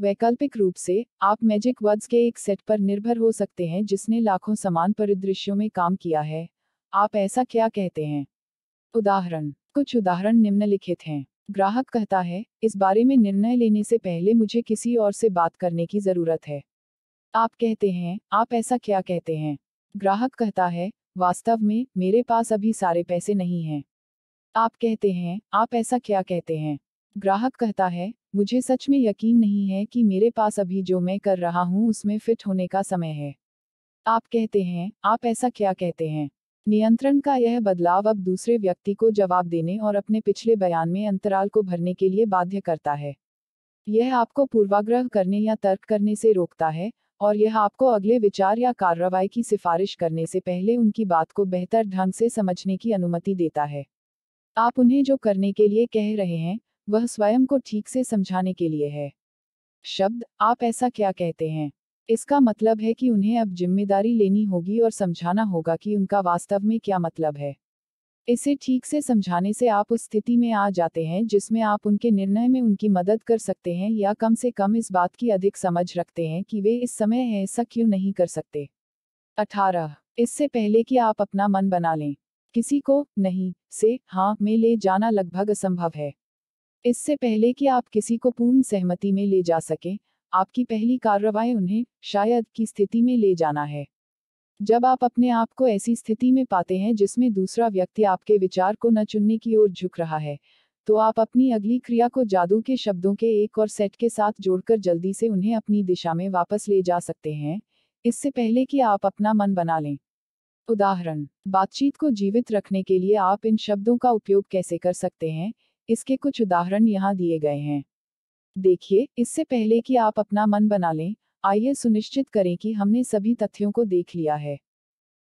वैकल्पिक रूप से, आप मैजिक वर्ड्स के एक सेट पर निर्भर हो सकते हैं जिसने लाखों समान परिदृश्यों में काम किया है। आप ऐसा क्या कहते हैं? उदाहरण। कुछ उदाहरण निम्नलिखित हैं। ग्राहक कहता है, इस बारे में निर्णय लेने से पहले मुझे किसी और से बात करने की जरूरत है। आप कहते हैं, आप ऐसा क्या कहते हैं? ग्राहक कहता है, वास्तव में, मेरे पास अभी सारे पैसे नहीं हैं। आप कहते हैं, आप ऐसा क्या कहते हैं? ग्राहक कहता है, मुझे सच में यकीन नहीं है कि मेरे पास अभी जो मैं कर रहा हूँ उसमें फिट होने का समय है। आप कहते हैं, आप ऐसा क्या कहते हैं? नियंत्रण का यह बदलाव अब दूसरे व्यक्ति को जवाब देने और अपने पिछले बयान में अंतराल को भरने के लिए बाध्य करता है। यह आपको पूर्वाग्रह करने या तर्क करने से रोकता है, और यह आपको अगले विचार या कार्रवाई की सिफारिश करने से पहले उनकी बात को बेहतर ढंग से समझने की अनुमति देता है। आप उन्हें जो करने के लिए कह रहे हैं, वह स्वयं को ठीक से समझाने के लिए है। शब्द, आप ऐसा क्या कहते हैं? इसका मतलब है कि उन्हें अब जिम्मेदारी लेनी होगी और समझाना होगा कि उनका वास्तव में क्या मतलब है। इसे ठीक से समझाने से आप उस स्थिति में आ जाते हैं जिसमें आप उनके निर्णय में उनकी मदद कर सकते हैं या कम से कम इस बात की अधिक समझ रखते हैं कि वे इस समय ऐसा क्यों नहीं कर सकते। 18। इससे पहले कि आप अपना मन बना लें। किसी को नहीं से हाँ में ले जाना लगभग असंभव है। इससे पहले कि आप किसी को पूर्ण सहमति में ले जा सकें, आपकी पहली कार्रवाई उन्हें शायद की स्थिति में ले जाना है। जब आप अपने आप को ऐसी स्थिति में पाते हैं जिसमें दूसरा व्यक्ति आपके विचार को न चुनने की ओर झुक रहा है, तो आप अपनी अगली क्रिया को जादू के शब्दों के एक और सेट के साथ जोड़कर जल्दी से उन्हें अपनी दिशा में वापस ले जा सकते हैं, इससे पहले कि आप अपना मन बना लें। उदाहरण। बातचीत को जीवित रखने के लिए आप इन शब्दों का उपयोग कैसे कर सकते हैं, इसके कुछ उदाहरण यहाँ दिए गए हैं। देखिए, इससे पहले कि आप अपना मन बना लें, आइए सुनिश्चित करें कि हमने सभी तथ्यों को देख लिया है।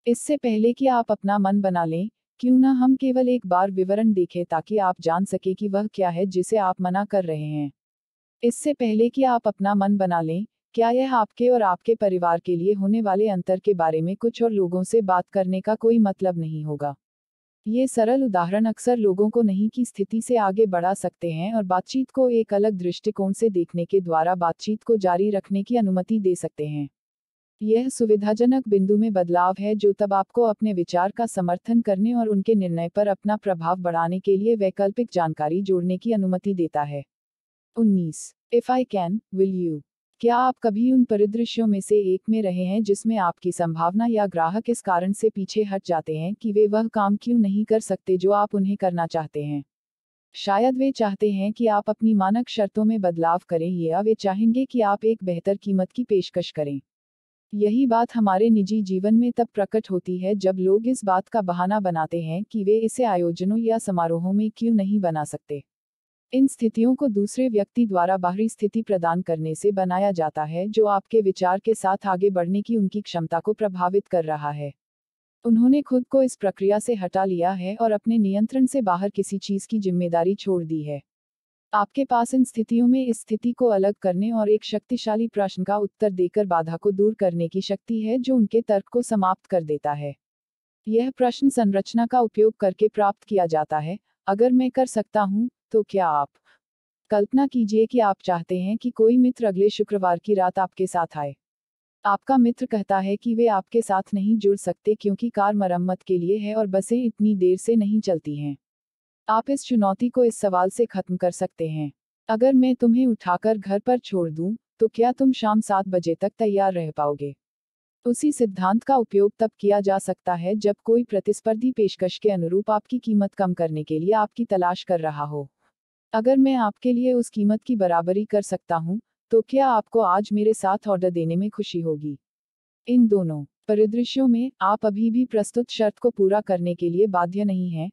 इससे पहले कि आप अपना मन बना लें, क्यों ना हम केवल एक बार विवरण देखें ताकि आप जान सके कि वह क्या है जिसे आप मना कर रहे हैं। इससे पहले कि आप अपना मन बना लें, क्या यह आपके और आपके परिवार के लिए होने वाले अंतर के बारे में कुछ और लोगों से बात करने का कोई मतलब नहीं होगा। ये सरल उदाहरण अक्सर लोगों को नहीं की स्थिति से आगे बढ़ा सकते हैं और बातचीत को एक अलग दृष्टिकोण से देखने के द्वारा बातचीत को जारी रखने की अनुमति दे सकते हैं। यह सुविधाजनक बिंदु में बदलाव है जो तब आपको अपने विचार का समर्थन करने और उनके निर्णय पर अपना प्रभाव बढ़ाने के लिए वैकल्पिक जानकारी जोड़ने की अनुमति देता है। 19। If I can, will you? क्या आप कभी उन परिदृश्यों में से एक में रहे हैं जिसमें आपकी संभावना या ग्राहक इस कारण से पीछे हट जाते हैं कि वे वह काम क्यों नहीं कर सकते जो आप उन्हें करना चाहते हैं? शायद वे चाहते हैं कि आप अपनी मानक शर्तों में बदलाव करें या वे चाहेंगे कि आप एक बेहतर कीमत की पेशकश करें। यही बात हमारे निजी जीवन में तब प्रकट होती है जब लोग इस बात का बहाना बनाते हैं कि वे इसे आयोजनों या समारोहों में क्यों नहीं बना सकते। इन स्थितियों को दूसरे व्यक्ति द्वारा बाहरी स्थिति प्रदान करने से बनाया जाता है जो आपके विचार के साथ आगे बढ़ने की उनकी क्षमता को प्रभावित कर रहा है। उन्होंने खुद को इस प्रक्रिया से हटा लिया है और अपने नियंत्रण से बाहर किसी चीज की जिम्मेदारी छोड़ दी है। आपके पास इन स्थितियों में इस स्थिति को अलग करने और एक शक्तिशाली प्रश्न का उत्तर देकर बाधा को दूर करने की शक्ति है जो उनके तर्क को समाप्त कर देता है। यह प्रश्न संरचना का उपयोग करके प्राप्त किया जाता है। अगर मैं कर सकता हूँ, तो क्या आप? कल्पना कीजिए कि आप चाहते हैं कि कोई मित्र अगले शुक्रवार की रात आपके साथ आए। आपका मित्र कहता है कि वे आपके साथ नहीं जुड़ सकते क्योंकि कार मरम्मत के लिए है और बसें इतनी देर से नहीं चलती हैं। आप इस चुनौती को इस सवाल से खत्म कर सकते हैं। अगर मैं तुम्हें उठाकर घर पर छोड़ दूं, तो क्या तुम शाम 7 बजे तक तैयार रह पाओगे? उसी सिद्धांत का उपयोग तब किया जा सकता है जब कोई प्रतिस्पर्धी पेशकश के अनुरूप आपकी कीमत कम करने के लिए आपकी तलाश कर रहा हो। अगर मैं आपके लिए उस कीमत की बराबरी कर सकता हूं, तो क्या आपको आज मेरे साथ ऑर्डर देने में खुशी होगी? इन दोनों परिदृश्यों में आप अभी भी प्रस्तुत शर्त को पूरा करने के लिए बाध्य नहीं हैं,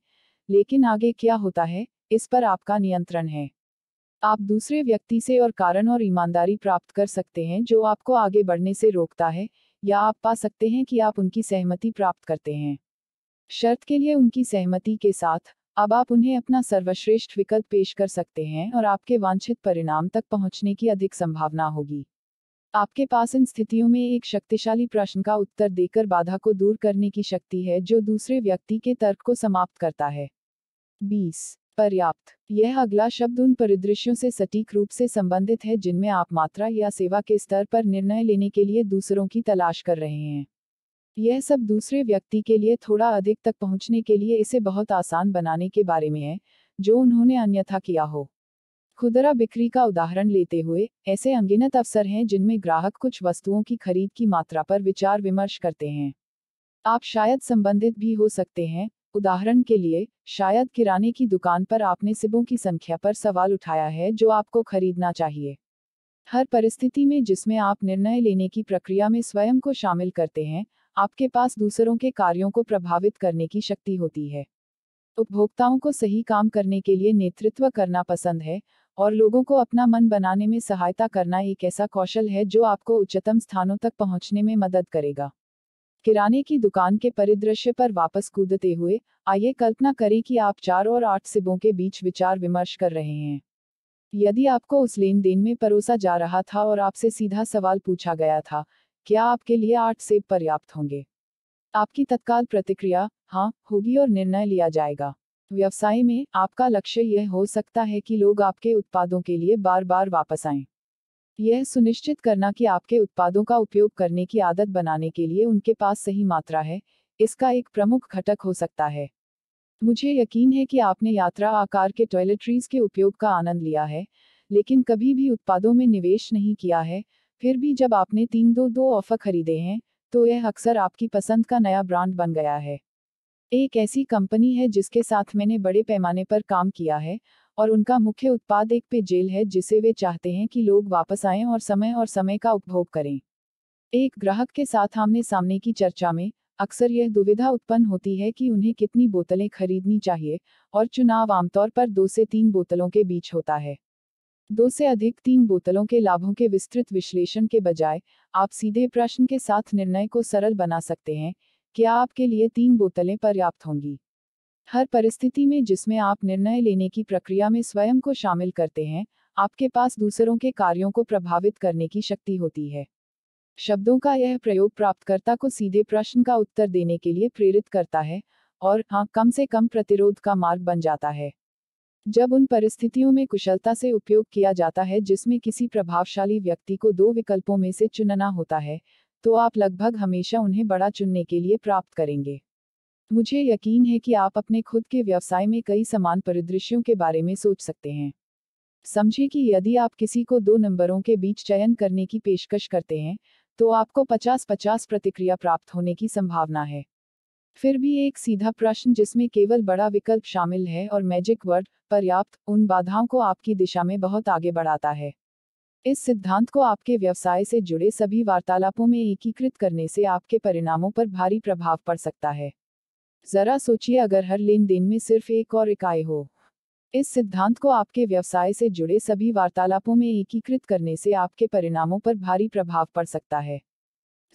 लेकिन आगे क्या होता है, इस पर आपका नियंत्रण है। आप दूसरे व्यक्ति से और कारण और ईमानदारी प्राप्त कर सकते हैं जो आपको आगे बढ़ने से रोकता है, या आप पा सकते हैं कि आप उनकी सहमति प्राप्त करते हैं। शर्त के लिए उनकी सहमति के साथ, अब आप उन्हें अपना सर्वश्रेष्ठ विकल्प पेश कर सकते हैं और आपके वांछित परिणाम तक पहुंचने की अधिक संभावना होगी। आपके पास इन स्थितियों में एक शक्तिशाली प्रश्न का उत्तर देकर बाधा को दूर करने की शक्ति है जो दूसरे व्यक्ति के तर्क को समाप्त करता है। 20 पर्याप्त। यह अगला शब्द उन परिदृश्यों से सटीक रूप से संबंधित है जिनमें आप मात्रा या सेवा के स्तर पर निर्णय लेने के लिए दूसरों की तलाश कर रहे हैं। यह सब दूसरे व्यक्ति के लिए थोड़ा अधिक तक पहुंचने के लिए इसे बहुत आसान बनाने के बारे में है, जो उन्होंने अन्यथा किया हो। खुदरा बिक्री का उदाहरण लेते हुए, ऐसे अनगिनत अवसर हैं जिनमें ग्राहक कुछ वस्तुओं की खरीद की मात्रा पर विचार विमर्श करते हैं। आप शायद संबंधित भी हो सकते हैं। उदाहरण के लिए, शायद किराने की दुकान पर आपने सिबों की संख्या पर सवाल उठाया है जो आपको खरीदना चाहिए। हर परिस्थिति में जिसमें आप निर्णय लेने की प्रक्रिया में स्वयं को शामिल करते हैं, आपके पास दूसरों के कार्यों को प्रभावित करने की शक्ति होती है। उपभोक्ताओं को सही काम करने के लिए नेतृत्व करना पसंद है, और लोगों को अपना मन बनाने में सहायता करना एक ऐसा कौशल है जो आपको उच्चतम स्थानों तक पहुंचने में मदद करेगा। किराने की दुकान के परिदृश्य पर वापस कूदते हुए, आइए कल्पना करें कि आप 4 और 8 सिबों के बीच विचार विमर्श कर रहे हैं। यदि आपको उस लेन देन में परोसा जा रहा था और आपसे सीधा सवाल पूछा गया था, क्या आपके लिए 8 सेब पर्याप्त होंगे? आपकी तत्काल प्रतिक्रिया, हाँ, होगी और निर्णय लिया जाएगा। व्यवसाय में, आपका लक्ष्य यह हो सकता है कि लोग आपके उत्पादों के लिए बार बार वापस आएं। यह सुनिश्चित करना कि आपके उत्पादों का उपयोग करने की आदत बनाने के लिए उनके पास सही मात्रा है, इसका एक प्रमुख घटक हो सकता है। मुझे यकीन है कि आपने यात्रा आकार के टॉयलेटरीज के उपयोग का आनंद लिया है, लेकिन कभी भी उत्पादों में निवेश नहीं किया है। फिर भी जब आपने 3-2-2 ऑफर खरीदे हैं, तो यह अक्सर आपकी पसंद का नया ब्रांड बन गया है। एक ऐसी कंपनी है जिसके साथ मैंने बड़े पैमाने पर काम किया है, और उनका मुख्य उत्पाद एक पेयजल है जिसे वे चाहते हैं कि लोग वापस आएं और समय का उपभोग करें। एक ग्राहक के साथ आमने सामने की चर्चा में, अक्सर यह दुविधा उत्पन्न होती है कि उन्हें कितनी बोतलें खरीदनी चाहिए, और चुनाव आमतौर पर 2 से 3 बोतलों के बीच होता है। 2 से अधिक 3 बोतलों के लाभों के विस्तृत विश्लेषण के बजाय, आप सीधे प्रश्न के साथ निर्णय को सरल बना सकते हैं, क्या आपके लिए 3 बोतलें पर्याप्त होंगी? हर परिस्थिति में जिसमें आप निर्णय लेने की प्रक्रिया में स्वयं को शामिल करते हैं, आपके पास दूसरों के कार्यों को प्रभावित करने की शक्ति होती है। शब्दों का यह प्रयोग प्राप्तकर्ता को सीधे प्रश्न का उत्तर देने के लिए प्रेरित करता है, और हाँ, कम से कम प्रतिरोध का मार्ग बन जाता है। जब उन परिस्थितियों में कुशलता से उपयोग किया जाता है जिसमें किसी प्रभावशाली व्यक्ति को 2 विकल्पों में से चुनना होता है, तो आप लगभग हमेशा उन्हें बड़ा चुनने के लिए प्राप्त करेंगे। मुझे यकीन है कि आप अपने खुद के व्यवसाय में कई समान परिदृश्यों के बारे में सोच सकते हैं। समझें कि यदि आप किसी को 2 नंबरों के बीच चयन करने की पेशकश करते हैं, तो आपको 50-50 प्रतिक्रिया प्राप्त होने की संभावना है। फिर भी एक सीधा प्रश्न जिसमें केवल बड़ा विकल्प शामिल है और मैजिक वर्ड, पर्याप्त, उन बाधाओं को आपकी दिशा में बहुत आगे बढ़ाता है। इस सिद्धांत को आपके व्यवसाय से जुड़े सभी वार्तालापों में एकीकृत करने से आपके परिणामों पर भारी प्रभाव पड़ सकता है। जरा सोचिए अगर हर लेन देन में सिर्फ एक और इकाई हो। इस सिद्धांत को आपके व्यवसाय से जुड़े सभी वार्तालापों में एकीकृत करने से आपके परिणामों पर भारी प्रभाव पड़ सकता है।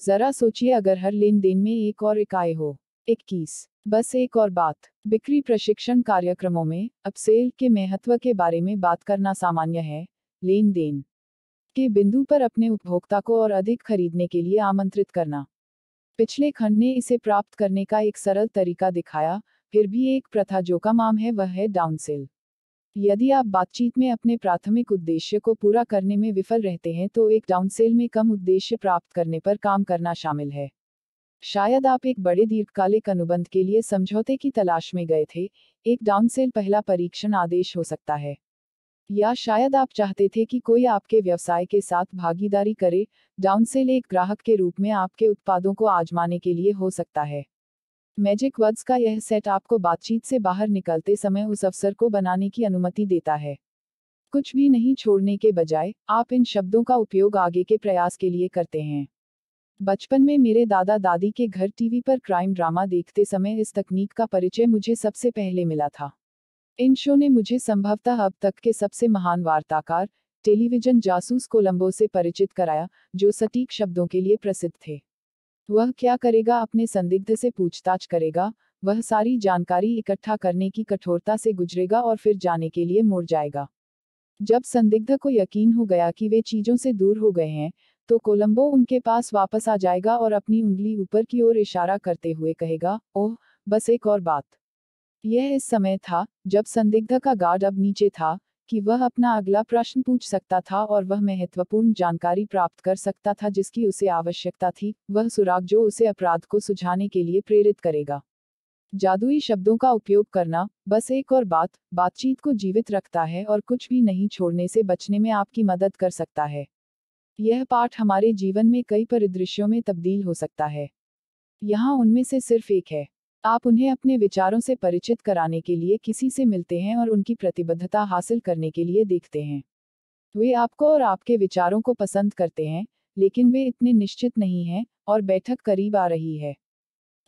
जरा सोचिए अगर हर लेन देन में एक और इकाई हो। 21 बस एक और बात, बिक्री प्रशिक्षण कार्यक्रमों में अपसेल के महत्व के बारे में बात करना सामान्य है। लेन देन के बिंदु पर अपने उपभोक्ता को और अधिक खरीदने के लिए आमंत्रित करना। पिछले खंड ने इसे प्राप्त करने का एक सरल तरीका दिखाया, फिर भी एक प्रथा जो कम आम है वह है डाउनसेल। यदि आप बातचीत में अपने प्राथमिक उद्देश्य को पूरा करने में विफल रहते हैं तो एक डाउनसेल में कम उद्देश्य प्राप्त करने पर काम करना शामिल है। शायद आप एक बड़े दीर्घकालिक अनुबंध के लिए समझौते की तलाश में गए थे, एक डाउनसेल पहला परीक्षण आदेश हो सकता है। या शायद आप चाहते थे कि कोई आपके व्यवसाय के साथ भागीदारी करे, डाउनसेल एक ग्राहक के रूप में आपके उत्पादों को आजमाने के लिए हो सकता है। मैजिक वर्ड्स का यह सेट आपको बातचीत से बाहर निकलते समय उस अवसर को बनाने की अनुमति देता है। कुछ भी नहीं छोड़ने के बजाय, आप इन शब्दों का उपयोग आगे के प्रयास के लिए करते हैं। बचपन में मेरे दादा दादी के घर टीवी पर क्राइम ड्रामा देखते समय इस तकनीक का परिचय मुझे सबसे पहले मिला था। इन शो ने मुझे संभवतः अब तक के सबसे महान वार्ताकार, टेलीविजन जासूस कोलंबो से परिचित कराया, जो सटीक शब्दों के लिए प्रसिद्ध थे। वह क्या करेगा? अपने संदिग्ध से पूछताछ करेगा, वह सारी जानकारी इकट्ठा करने की कठोरता से गुजरेगा और फिर जाने के लिए मुड़ जाएगा। जब संदिग्ध को यकीन हो गया कि वे चीजों से दूर हो गए हैं, तो कोलंबो उनके पास वापस आ जाएगा और अपनी उंगली ऊपर की ओर इशारा करते हुए कहेगा, ओह, बस एक और बात। यह इस समय था जब संदिग्ध का गार्ड अब नीचे था कि वह अपना अगला प्रश्न पूछ सकता था और वह महत्वपूर्ण जानकारी प्राप्त कर सकता था जिसकी उसे आवश्यकता थी, वह सुराग जो उसे अपराध को सुझाने के लिए प्रेरित करेगा। जादुई शब्दों का उपयोग करना, बस एक और बात, बातचीत को जीवित रखता है और कुछ भी नहीं छोड़ने से बचने में आपकी मदद कर सकता है। यह पाठ हमारे जीवन में कई परिदृश्यों में तब्दील हो सकता है। यहाँ उनमें से सिर्फ एक है। आप उन्हें अपने विचारों से परिचित कराने के लिए किसी से मिलते हैं और उनकी प्रतिबद्धता हासिल करने के लिए देखते हैं। वे आपको और आपके विचारों को पसंद करते हैं, लेकिन वे इतने निश्चित नहीं हैं, और बैठक करीब आ रही है।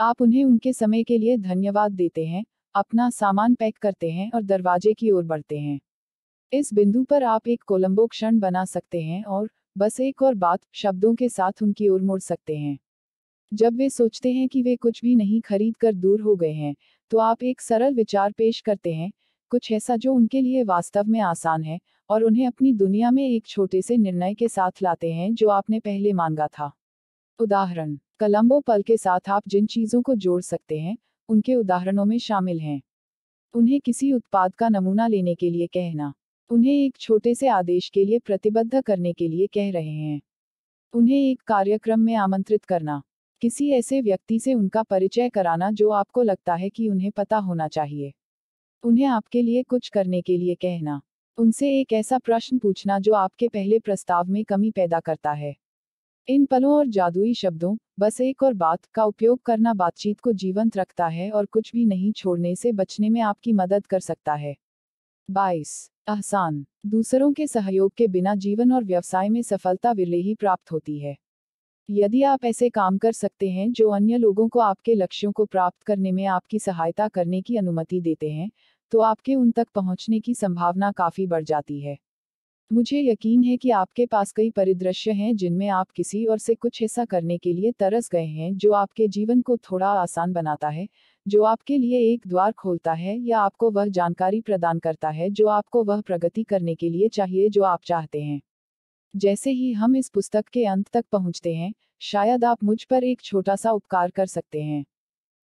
आप उन्हें उनके समय के लिए धन्यवाद देते हैं, अपना सामान पैक करते हैं और दरवाजे की ओर बढ़ते हैं। इस बिंदु पर आप एक कोलंबो क्षण बना सकते हैं और बस एक और बात शब्दों के साथ उनकी ओर मुड़ सकते हैं। जब वे सोचते हैं कि वे कुछ भी नहीं खरीद कर दूर हो गए हैं, तो आप एक सरल विचार पेश करते हैं, कुछ ऐसा जो उनके लिए वास्तव में आसान है, और उन्हें अपनी दुनिया में एक छोटे से निर्णय के साथ लाते हैं जो आपने पहले मांगा था। उदाहरण, कोलंबो पल के साथ आप जिन चीजों को जोड़ सकते हैं, उनके उदाहरणों में शामिल हैं। उन्हें किसी उत्पाद का नमूना लेने के लिए कहना, उन्हें एक छोटे से आदेश के लिए प्रतिबद्ध करने के लिए कह रहे हैं, उन्हें एक कार्यक्रम में आमंत्रित करना, किसी ऐसे व्यक्ति से उनका परिचय कराना जो आपको लगता है कि उन्हें पता होना चाहिए, उन्हें आपके लिए कुछ करने के लिए कहना, उनसे एक ऐसा प्रश्न पूछना जो आपके पहले प्रस्ताव में कमी पैदा करता है। इन पलों और जादुई शब्दों, बस एक और बात, का उपयोग करना बातचीत को जीवंत रखता है और कुछ भी नहीं छोड़ने से बचने में आपकी मदद कर सकता है। 22. आसान, दूसरों के सहयोग के बिना जीवन और व्यवसाय में सफलता विरले ही प्राप्त होती है। यदि आप ऐसे काम कर सकते हैं जो अन्य लोगों को आपके लक्ष्यों को प्राप्त करने में आपकी सहायता करने की अनुमति देते हैं, तो आपके उन तक पहुंचने की संभावना काफी बढ़ जाती है। मुझे यकीन है कि आपके पास कई परिदृश्य हैं जिनमें आप किसी और से कुछ ऐसा करने के लिए तरस गए हैं जो आपके जीवन को थोड़ा आसान बनाता है, जो आपके लिए एक द्वार खोलता है या आपको वह जानकारी प्रदान करता है जो आपको वह प्रगति करने के लिए चाहिए जो आप चाहते हैं। जैसे ही हम इस पुस्तक के अंत तक पहुंचते हैं, शायद आप मुझ पर एक छोटा सा उपकार कर सकते हैं।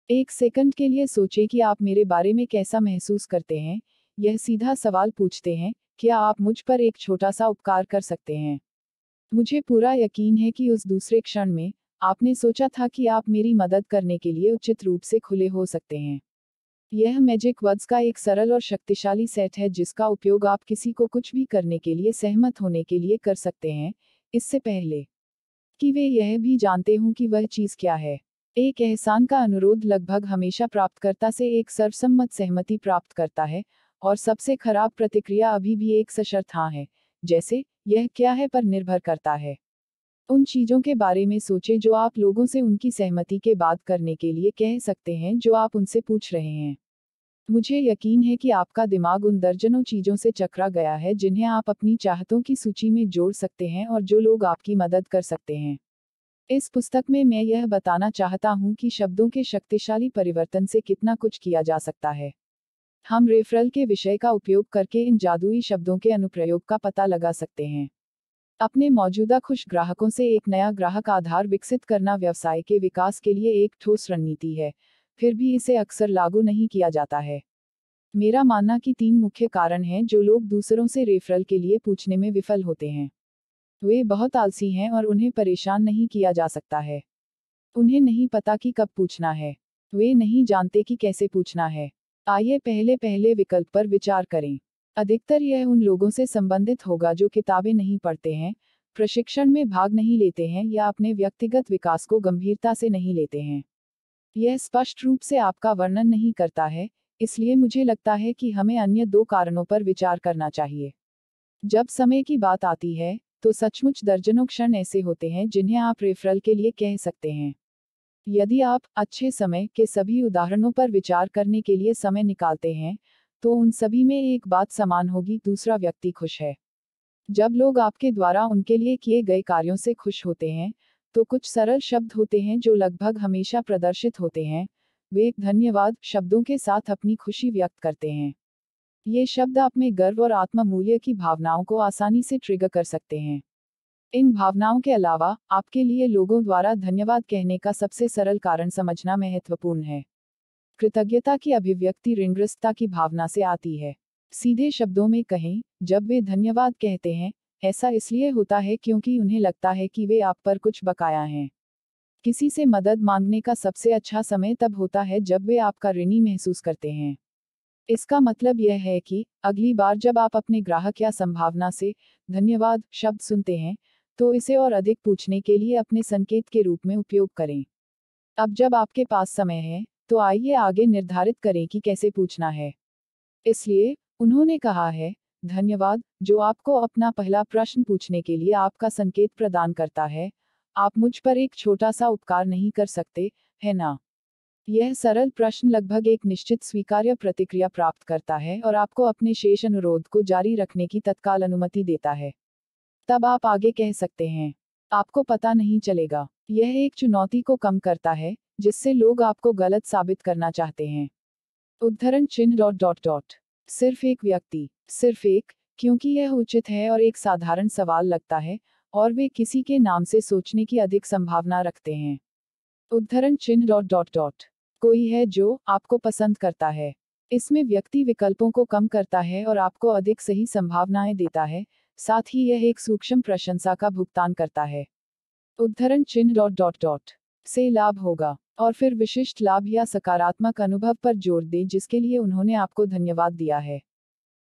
एक सेकंड के लिए सोचें कि आप मेरे बारे में कैसा महसूस करते हैं। यह सीधा सवाल पूछते हैं, क्या आप मुझ पर एक छोटा सा उपकार कर सकते हैं? मुझे पूरा यकीन है कि उस दूसरे क्षण में, आपने सोचा था कि आप मेरी मदद करने के लिए उचित रूप से खुले हो सकते हैं। यह मैजिक वर्ड्स का एक सरल और शक्तिशाली सेट है जिसका उपयोग आप किसी को कुछ भी करने के लिए सहमत होने के लिए कर सकते हैं, इससे पहले कि वे यह भी जानते हों कि वह चीज़ क्या है। एक एहसान का अनुरोध लगभग हमेशा प्राप्तकर्ता से एक सर्वसम्मत सहमति प्राप्त करता है, और सबसे खराब प्रतिक्रिया अभी भी एक सशर्त हाँ है, जैसे, यह क्या है पर निर्भर करता है। उन चीजों के बारे में सोचें जो आप लोगों से उनकी सहमति के बाद करने के लिए कह सकते हैं जो आप उनसे पूछ रहे हैं। मुझे यकीन है कि आपका दिमाग उन दर्जनों चीजों से चकरा गया है जिन्हें आप अपनी चाहतों की सूची में जोड़ सकते हैं और जो लोग आपकी मदद कर सकते हैं। इस पुस्तक में मैं यह बताना चाहता हूं कि शब्दों के शक्तिशाली परिवर्तन से कितना कुछ किया जा सकता है। हम रेफरल के विषय का उपयोग करके इन जादुई शब्दों के अनुप्रयोग का पता लगा सकते हैं। अपने मौजूदा खुश ग्राहकों से एक नया ग्राहक आधार विकसित करना व्यवसाय के विकास के लिए एक ठोस रणनीति है, फिर भी इसे अक्सर लागू नहीं किया जाता है। मेरा मानना कि 3 मुख्य कारण हैं जो लोग दूसरों से रेफरल के लिए पूछने में विफल होते हैं। वे बहुत आलसी हैं और उन्हें परेशान नहीं किया जा सकता है। उन्हें नहीं पता कि कब पूछना है। वे नहीं जानते कि कैसे पूछना है। आइए पहले विकल्प पर विचार करें। अधिकतर यह उन लोगों से संबंधित होगा जो किताबें नहीं पढ़ते हैं, प्रशिक्षण में भाग नहीं लेते हैं या अपने व्यक्तिगत विकास को गंभीरता से नहीं लेते हैं। यह स्पष्ट रूप से आपका वर्णन नहीं करता है, इसलिए मुझे लगता है कि हमें अन्य 2 कारणों पर विचार करना चाहिए। जब समय की बात आती है, तो सचमुच दर्जनों क्षण ऐसे होते हैं जिन्हें आप रेफरल के लिए कह सकते हैं। यदि आप अच्छे समय के सभी उदाहरणों पर विचार करने के लिए समय निकालते हैं, तो उन सभी में एक बात समान होगी, दूसरा व्यक्ति खुश है। जब लोग आपके द्वारा उनके लिए किए गए कार्यों से खुश होते हैं, तो कुछ सरल शब्द होते हैं जो लगभग हमेशा प्रदर्शित होते हैं। वे धन्यवाद शब्दों के साथ अपनी खुशी व्यक्त करते हैं। ये शब्द आप में गर्व और आत्म मूल्य की भावनाओं को आसानी से ट्रिगर कर सकते हैं। इन भावनाओं के अलावा आपके लिए लोगों द्वारा धन्यवाद कहने का सबसे सरल कारण समझना महत्वपूर्ण है। कृतज्ञता की अभिव्यक्ति ऋणग्रस्तता की भावना से आती है। सीधे शब्दों में कहें, जब वे धन्यवाद कहते हैं, ऐसा इसलिए होता है क्योंकि उन्हें लगता है कि वे आप पर कुछ बकाया हैं। किसी से मदद मांगने का सबसे अच्छा समय तब होता है जब वे आपका ऋणी महसूस करते हैं। इसका मतलब यह है कि अगली बार जब आप अपने ग्राहक या संभावना से धन्यवाद शब्द सुनते हैं, तो इसे और अधिक पूछने के लिए अपने संकेत के रूप में उपयोग करें। अब जब आपके पास समय है, तो आइए आगे निर्धारित करें कि कैसे पूछना है। इसलिए, उन्होंने कहा है, धन्यवाद, जो आपको अपना पहला प्रश्न पूछने के लिए आपका संकेत प्रदान करता है, आप मुझ पर एक छोटा सा उपकार नहीं कर सकते, है ना? यह सरल प्रश्न लगभग एक निश्चित स्वीकार्य प्रतिक्रिया प्राप्त करता है और आपको अपने शेष अनुरोध को जारी रखने की तत्काल अनुमति देता है। तब आप आगे कह सकते हैं। आपको पता नहीं चलेगा। यह एक चुनौती को कम करता है, जिससे लोग आपको गलत साबित करना चाहते हैं। उद्धरण चिन्ह डॉट डॉट डॉट। सिर्फ एक व्यक्ति, सिर्फ एक, क्योंकि यह उचित है और एक साधारण सवाल लगता है, और वे किसी के नाम से सोचने की अधिक संभावना रखते हैं। उद्धरण चिन्ह डॉट डॉट डॉट। कोई है जो आपको पसंद करता है। इसमें व्यक्ति विकल्पों को कम करता है और आपको अधिक सही संभावनाएं देता है, साथ ही यह एक सूक्ष्म प्रशंसा का भुगतान करता है। उद्धरण चिन्ह डॉट डॉट डॉट से लाभ होगा, और फिर विशिष्ट लाभ या सकारात्मक अनुभव पर जोर दें जिसके लिए उन्होंने आपको धन्यवाद दिया है।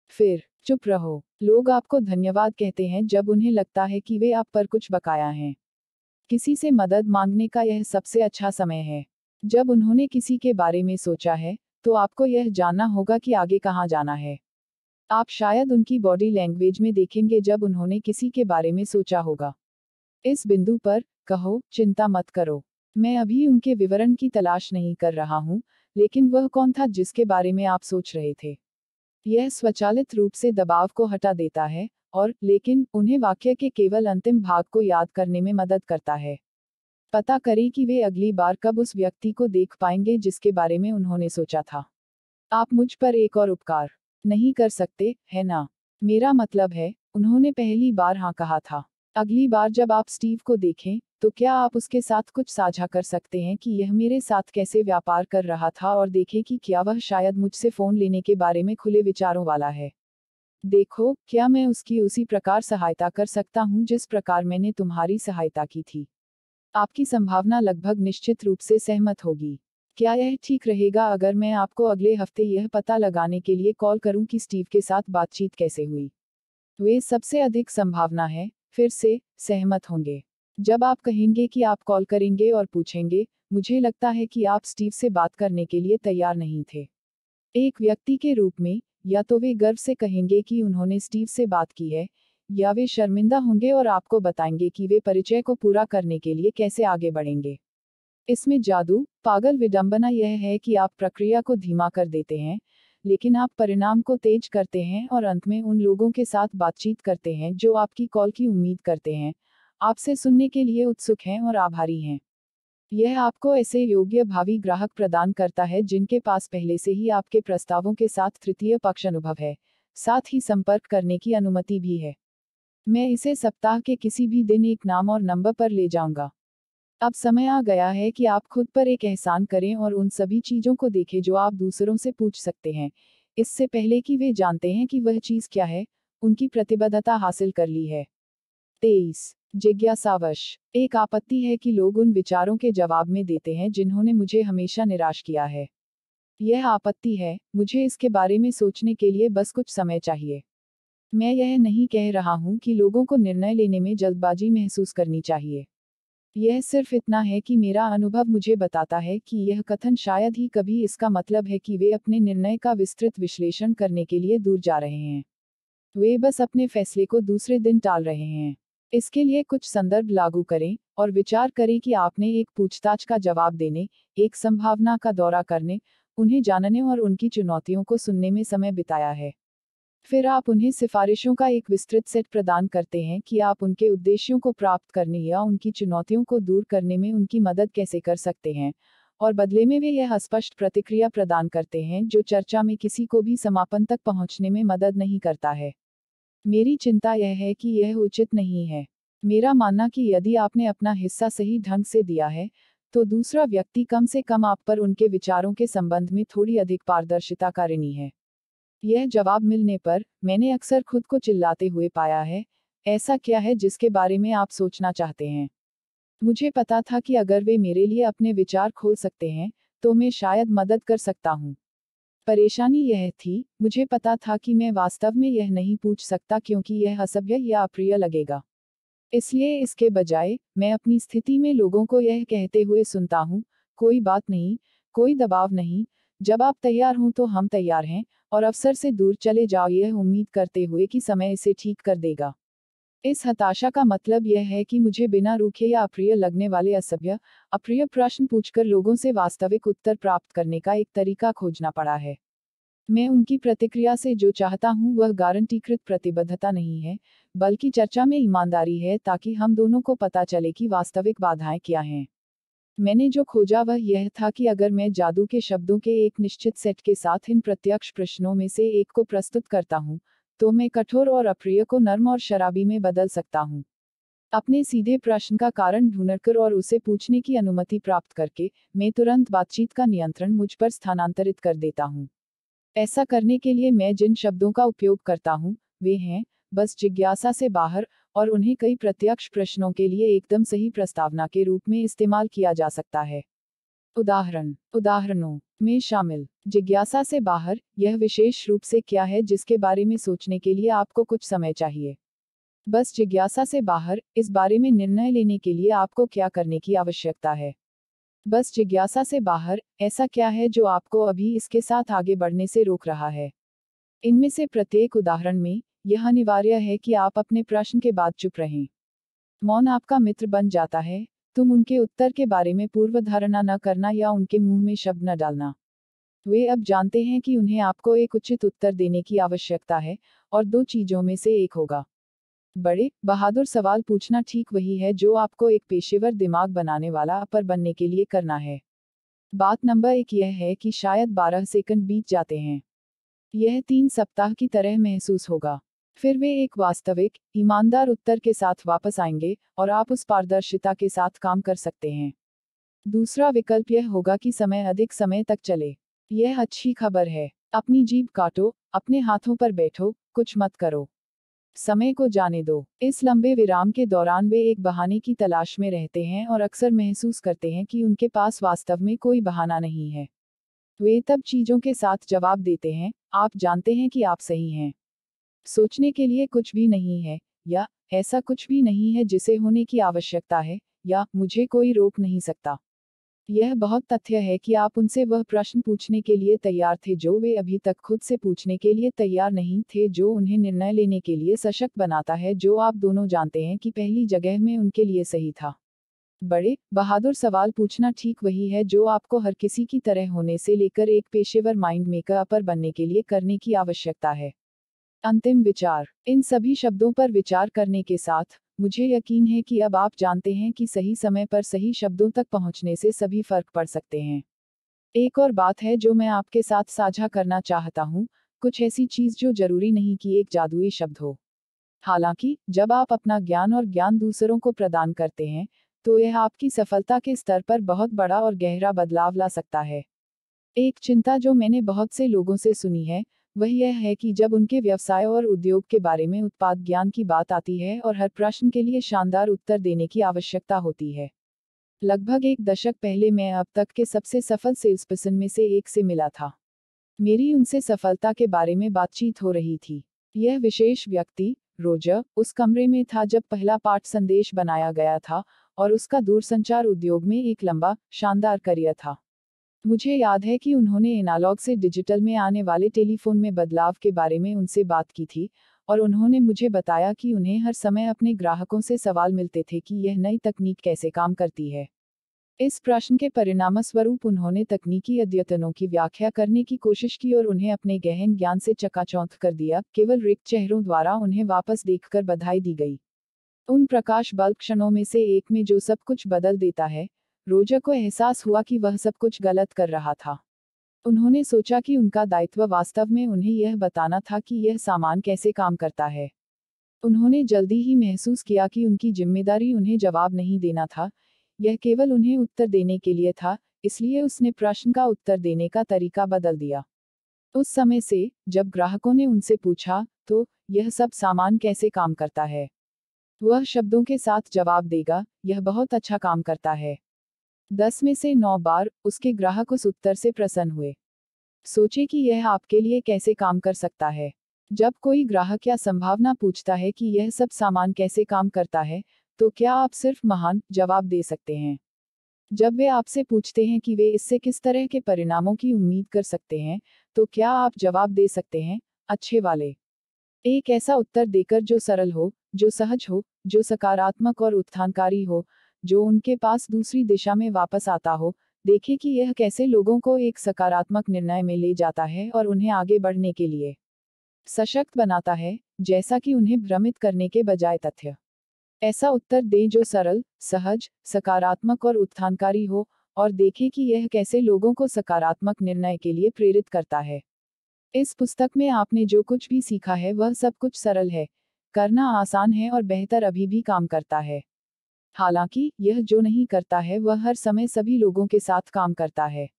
फिर, चुप रहो। लोग आपको धन्यवाद कहते हैं जब उन्हें लगता है कि वे आप पर कुछ बकाया हैं। किसी से मदद मांगने का यह सबसे अच्छा समय है। जब उन्होंने किसी के बारे में सोचा है, तो आपको यह जानना होगा कि आगे कहाँ जाना है। आप शायद उनकी बॉडी लैंग्वेज में देखेंगे जब उन्होंने किसी के बारे में सोचा होगा। इस बिंदु पर, कहो, चिंता मत करो। मैं अभी उनके विवरण की तलाश नहीं कर रहा हूँ, लेकिन वह कौन था जिसके बारे में आप सोच रहे थे? यह स्वचालित रूप से दबाव को हटा देता है, और लेकिन उन्हें वाक्य के केवल अंतिम भाग को याद करने में मदद करता है। पता करें कि वे अगली बार कब उस व्यक्ति को देख पाएंगे जिसके बारे में उन्होंने सोचा था। आप मुझ पर एक और उपकार नहीं कर सकते, है ना? मेरा मतलब है, उन्होंने पहली बार हाँ कहा था। अगली बार जब आप स्टीव को देखें, तो क्या आप उसके साथ कुछ साझा कर सकते हैं कि यह मेरे साथ कैसे व्यापार कर रहा था और देखें कि क्या वह शायद मुझसे फोन लेने के बारे में खुले विचारों वाला है। देखो, क्या मैं उसकी उसी प्रकार सहायता कर सकता हूँ जिस प्रकार मैंने तुम्हारी सहायता की थी। आपकी संभावना लगभग निश्चित रूप से सहमत होगी। क्या यह ठीक रहेगा अगर मैं आपको अगले हफ्ते यह पता लगाने के लिए कॉल करूं कि स्टीव के साथ बातचीत कैसे हुई? वे सबसे अधिक संभावना है, फिर से, सहमत होंगे। जब आप कहेंगे कि आप कॉल करेंगे और पूछेंगे, मुझे लगता है कि आप स्टीव से बात करने के लिए तैयार नहीं थे। एक व्यक्ति के रूप में, या तो वे गर्व से कहेंगे कि उन्होंने स्टीव से बात की है, या वे शर्मिंदा होंगे और आपको बताएंगे कि वे परिचय को पूरा करने के लिए कैसे आगे बढ़ेंगे। इसमें जादू, पागल विडंबना यह है कि आप प्रक्रिया को धीमा कर देते हैं, लेकिन आप परिणाम को तेज करते हैं और अंत में उन लोगों के साथ बातचीत करते हैं जो आपकी कॉल की उम्मीद करते हैं, आपसे सुनने के लिए उत्सुक हैं और आभारी हैं। यह आपको ऐसे योग्य भावी ग्राहक प्रदान करता है जिनके पास पहले से ही आपके प्रस्तावों के साथ तृतीय पक्ष अनुभव है, साथ ही संपर्क करने की अनुमति भी है। मैं इसे सप्ताह के किसी भी दिन एक नाम और नंबर पर ले जाऊंगा। अब समय आ गया है कि आप खुद पर एक एहसान करें और उन सभी चीजों को देखें जो आप दूसरों से पूछ सकते हैं, इससे पहले कि वे जानते हैं कि वह चीज क्या है, उनकी प्रतिबद्धता हासिल कर ली है। 23 जिज्ञासावश। एक आपत्ति है कि लोग उन विचारों के जवाब में देते हैं जिन्होंने मुझे हमेशा निराश किया है। यह आपत्ति है, मुझे इसके बारे में सोचने के लिए बस कुछ समय चाहिए। मैं यह नहीं कह रहा हूं कि लोगों को निर्णय लेने में जल्दबाजी महसूस करनी चाहिए। यह सिर्फ इतना है कि मेरा अनुभव मुझे बताता है कि यह कथन शायद ही कभी इसका मतलब है कि वे अपने निर्णय का विस्तृत विश्लेषण करने के लिए दूर जा रहे हैं। वे बस अपने फैसले को दूसरे दिन टाल रहे हैं। इसके लिए कुछ संदर्भ लागू करें, और विचार करें कि आपने एक पूछताछ का जवाब देने, एक संभावना का दौरा करने, उन्हें जानने और उनकी चुनौतियों को सुनने में समय बिताया है। फिर आप उन्हें सिफारिशों का एक विस्तृत सेट प्रदान करते हैं कि आप उनके उद्देश्यों को प्राप्त करने या उनकी चुनौतियों को दूर करने में उनकी मदद कैसे कर सकते हैं, और बदले में वे यह स्पष्ट प्रतिक्रिया प्रदान करते हैं जो चर्चा में किसी को भी समापन तक पहुंचने में मदद नहीं करता है। मेरी चिंता यह है कि यह उचित नहीं है। मेरा मानना कि यदि आपने अपना हिस्सा सही ढंग से दिया है, तो दूसरा व्यक्ति कम से कम आप पर उनके विचारों के संबंध में थोड़ी अधिक पारदर्शिता का ऋणी है। यह जवाब मिलने पर मैंने अक्सर खुद को चिल्लाते हुए पाया है, ऐसा क्या है जिसके बारे में आप सोचना चाहते हैं? मुझे पता था कि अगर वे मेरे लिए अपने विचार खोल सकते हैं, तो मैं शायद मदद कर सकता हूँ। परेशानी यह थी, मुझे पता था कि मैं वास्तव में यह नहीं पूछ सकता क्योंकि यह असभ्य या अप्रिय लगेगा। इसलिए इसके बजाय, मैं अपनी स्थिति में लोगों को यह कहते हुए सुनता हूँ, कोई बात नहीं, कोई दबाव नहीं, जब आप तैयार हों तो हम तैयार हैं, और अवसर से दूर चले जाओ यह उम्मीद करते हुए कि समय इसे ठीक कर देगा। इस हताशा का मतलब यह है कि मुझे बिना रूखे या अप्रिय लगने वाले असभ्य, अप्रिय प्रश्न पूछकर लोगों से वास्तविक उत्तर प्राप्त करने का एक तरीका खोजना पड़ा है। मैं उनकी प्रतिक्रिया से जो चाहता हूँ वह गारंटीकृत प्रतिबद्धता नहीं है, बल्कि चर्चा में ईमानदारी है ताकि हम दोनों को पता चले कि वास्तविक बाधाएं क्या हैं। मैंने जो खोजा वह यह था कि अगर मैं जादू के शब्दों के एक निश्चित सेट के साथ इन प्रत्यक्ष प्रश्नों में से एक को प्रस्तुत करता हूँ, तो मैं कठोर और अप्रिय को नर्म और शराबी में बदल सकता हूँ। अपने सीधे प्रश्न का कारण ढूंढकर और उसे पूछने की अनुमति प्राप्त करके, मैं तुरंत बातचीत का नियंत्रण मुझ पर स्थानांतरित कर देता हूँ। ऐसा करने के लिए मैं जिन शब्दों का उपयोग करता हूँ, वे हैं, बस जिज्ञासा से बाहर, और उन्हें कई प्रत्यक्ष प्रश्नों के लिए एकदम सही प्रस्तावना के रूप में इस्तेमाल किया जा सकता है। उदाहरणों में शामिल जिज्ञासा से बाहर, यह विशेष रूप से क्या है जिसके बारे में सोचने के लिए आपको कुछ समय चाहिए। बस जिज्ञासा से बाहर, इस बारे में निर्णय लेने के लिए आपको क्या करने की आवश्यकता है। बस जिज्ञासा से बाहर, ऐसा क्या है जो आपको अभी इसके साथ आगे बढ़ने से रोक रहा है। इनमें से प्रत्येक उदाहरण में, यह अनिवार्य है कि आप अपने प्रश्न के बाद चुप रहें। मौन आपका मित्र बन जाता है, तुम उनके उत्तर के बारे में पूर्व धारणा न करना या उनके मुंह में शब्द न डालना। वे अब जानते हैं कि उन्हें आपको एक उचित उत्तर देने की आवश्यकता है, और दो चीजों में से एक होगा। बड़े, बहादुर सवाल पूछना ठीक वही है जो आपको एक पेशेवर दिमाग बनाने वाला अपर बनने के लिए करना है। बात नंबर 1 यह है कि शायद 12 सेकंड बीत जाते हैं। यह 3 सप्ताह की तरह महसूस होगा। फिर वे एक वास्तविक, ईमानदार उत्तर के साथ वापस आएंगे, और आप उस पारदर्शिता के साथ काम कर सकते हैं। दूसरा विकल्प यह होगा कि समय अधिक समय तक चले। यह अच्छी खबर है। अपनी जीभ काटो, अपने हाथों पर बैठो, कुछ मत करो। समय को जाने दो। इस लंबे विराम के दौरान वे एक बहाने की तलाश में रहते हैं और अक्सर महसूस करते हैं कि उनके पास वास्तव में कोई बहाना नहीं है। वे तब चीजों के साथ जवाब देते हैं, आप जानते हैं कि आप सही हैं। सोचने के लिए कुछ भी नहीं है, या ऐसा कुछ भी नहीं है जिसे होने की आवश्यकता है, या मुझे कोई रोक नहीं सकता। यह बहुत तथ्य है कि आप उनसे वह प्रश्न पूछने के लिए तैयार थे जो वे अभी तक खुद से पूछने के लिए तैयार नहीं थे, जो उन्हें निर्णय लेने के लिए सशक्त बनाता है, जो आप दोनों जानते हैं कि पहली जगह में उनके लिए सही था। बड़े, बहादुर सवाल पूछना ठीक वही है जो आपको हर किसी की तरह होने से लेकर एक पेशेवर माइंड मेकर पर बनने के लिए करने की आवश्यकता है। अंतिम विचार। इन सभी शब्दों पर विचार करने के साथ, मुझे यकीन है कि अब आप जानते हैं कि सही समय पर सही शब्दों तक पहुंचने से सभी फर्क पड़ सकते हैं। एक और बात है जो मैं आपके साथ साझा करना चाहता हूँ, कुछ ऐसी चीज जो जरूरी नहीं कि एक जादुई शब्द हो। हालांकि, जब आप अपना ज्ञान और ज्ञान दूसरों को प्रदान करते हैं, तो यह आपकी सफलता के स्तर पर बहुत बड़ा और गहरा बदलाव ला सकता है। एक चिंता जो मैंने बहुत से लोगों से सुनी है, वह यह है कि जब उनके व्यवसाय और उद्योग के बारे में उत्पाद ज्ञान की बात आती है और हर प्रश्न के लिए शानदार उत्तर देने की आवश्यकता होती है। लगभग एक दशक पहले मैं अब तक के सबसे सफल सेल्सपर्सन में से एक से मिला था। मेरी उनसे सफलता के बारे में बातचीत हो रही थी। यह विशेष व्यक्ति, रोजर, उस कमरे में था जब पहला पाठ संदेश बनाया गया था, और उसका दूरसंचार उद्योग में एक लंबा, शानदार करियर था। मुझे याद है कि उन्होंने एनालॉग से डिजिटल में आने वाले टेलीफोन में बदलाव के बारे में उनसे बात की थी, और उन्होंने मुझे बताया कि उन्हें हर समय अपने ग्राहकों से सवाल मिलते थे कि यह नई तकनीक कैसे काम करती है। इस प्रश्न के परिणामस्वरूप उन्होंने तकनीकी अद्यतनों की व्याख्या करने की कोशिश की और उन्हें अपने गहन ज्ञान से चकाचौंध कर दिया। केवल रिक्त चेहरों द्वारा उन्हें वापस देखकर बधाई दी गई। उन प्रकाश बल्ब क्षणों में से एक में जो सब कुछ बदल देता है, रोजर को एहसास हुआ कि वह सब कुछ गलत कर रहा था। उन्होंने सोचा कि उनका दायित्व वास्तव में उन्हें यह बताना था कि यह सामान कैसे काम करता है। उन्होंने जल्दी ही महसूस किया कि उनकी जिम्मेदारी उन्हें जवाब नहीं देना था, यह केवल उन्हें उत्तर देने के लिए था, इसलिए उसने प्रश्न का उत्तर देने का तरीका बदल दिया। उस समय से, जब ग्राहकों ने उनसे पूछा, तो यह सब सामान कैसे काम करता है, वह शब्दों के साथ जवाब देगा, यह बहुत अच्छा काम करता है। 10 में से 9 बार उसके ग्राहक उस उत्तर से प्रसन्न हुए। सोचे कि यह आपके लिए कैसे काम कर सकता है। जब कोई ग्राहक या संभावना पूछता है कि यह सब सामान कैसे काम करता है, तो क्या आप सिर्फ महान जवाब दे सकते हैं? जब वे आपसे पूछते हैं कि वे इससे किस तरह के परिणामों की उम्मीद कर सकते हैं, तो क्या आप जवाब दे सकते हैं, अच्छे वाले? एक ऐसा उत्तर देकर जो सरल हो, जो सहज हो, जो सकारात्मक और उत्थानकारी हो, जो उनके पास दूसरी दिशा में वापस आता हो। देखें कि यह कैसे लोगों को एक सकारात्मक निर्णय में ले जाता है और उन्हें आगे बढ़ने के लिए सशक्त बनाता है, जैसा कि उन्हें भ्रमित करने के बजाय तथ्य। ऐसा उत्तर दें जो सरल, सहज, सकारात्मक और उत्थानकारी हो, और देखें कि यह कैसे लोगों को सकारात्मक निर्णय के लिए प्रेरित करता है। इस पुस्तक में आपने जो कुछ भी सीखा है वह सब कुछ सरल है, करना आसान है और बेहतर अभी भी काम करता है। हालांकि, यह जो नहीं करता है वह हर समय सभी लोगों के साथ काम करता है।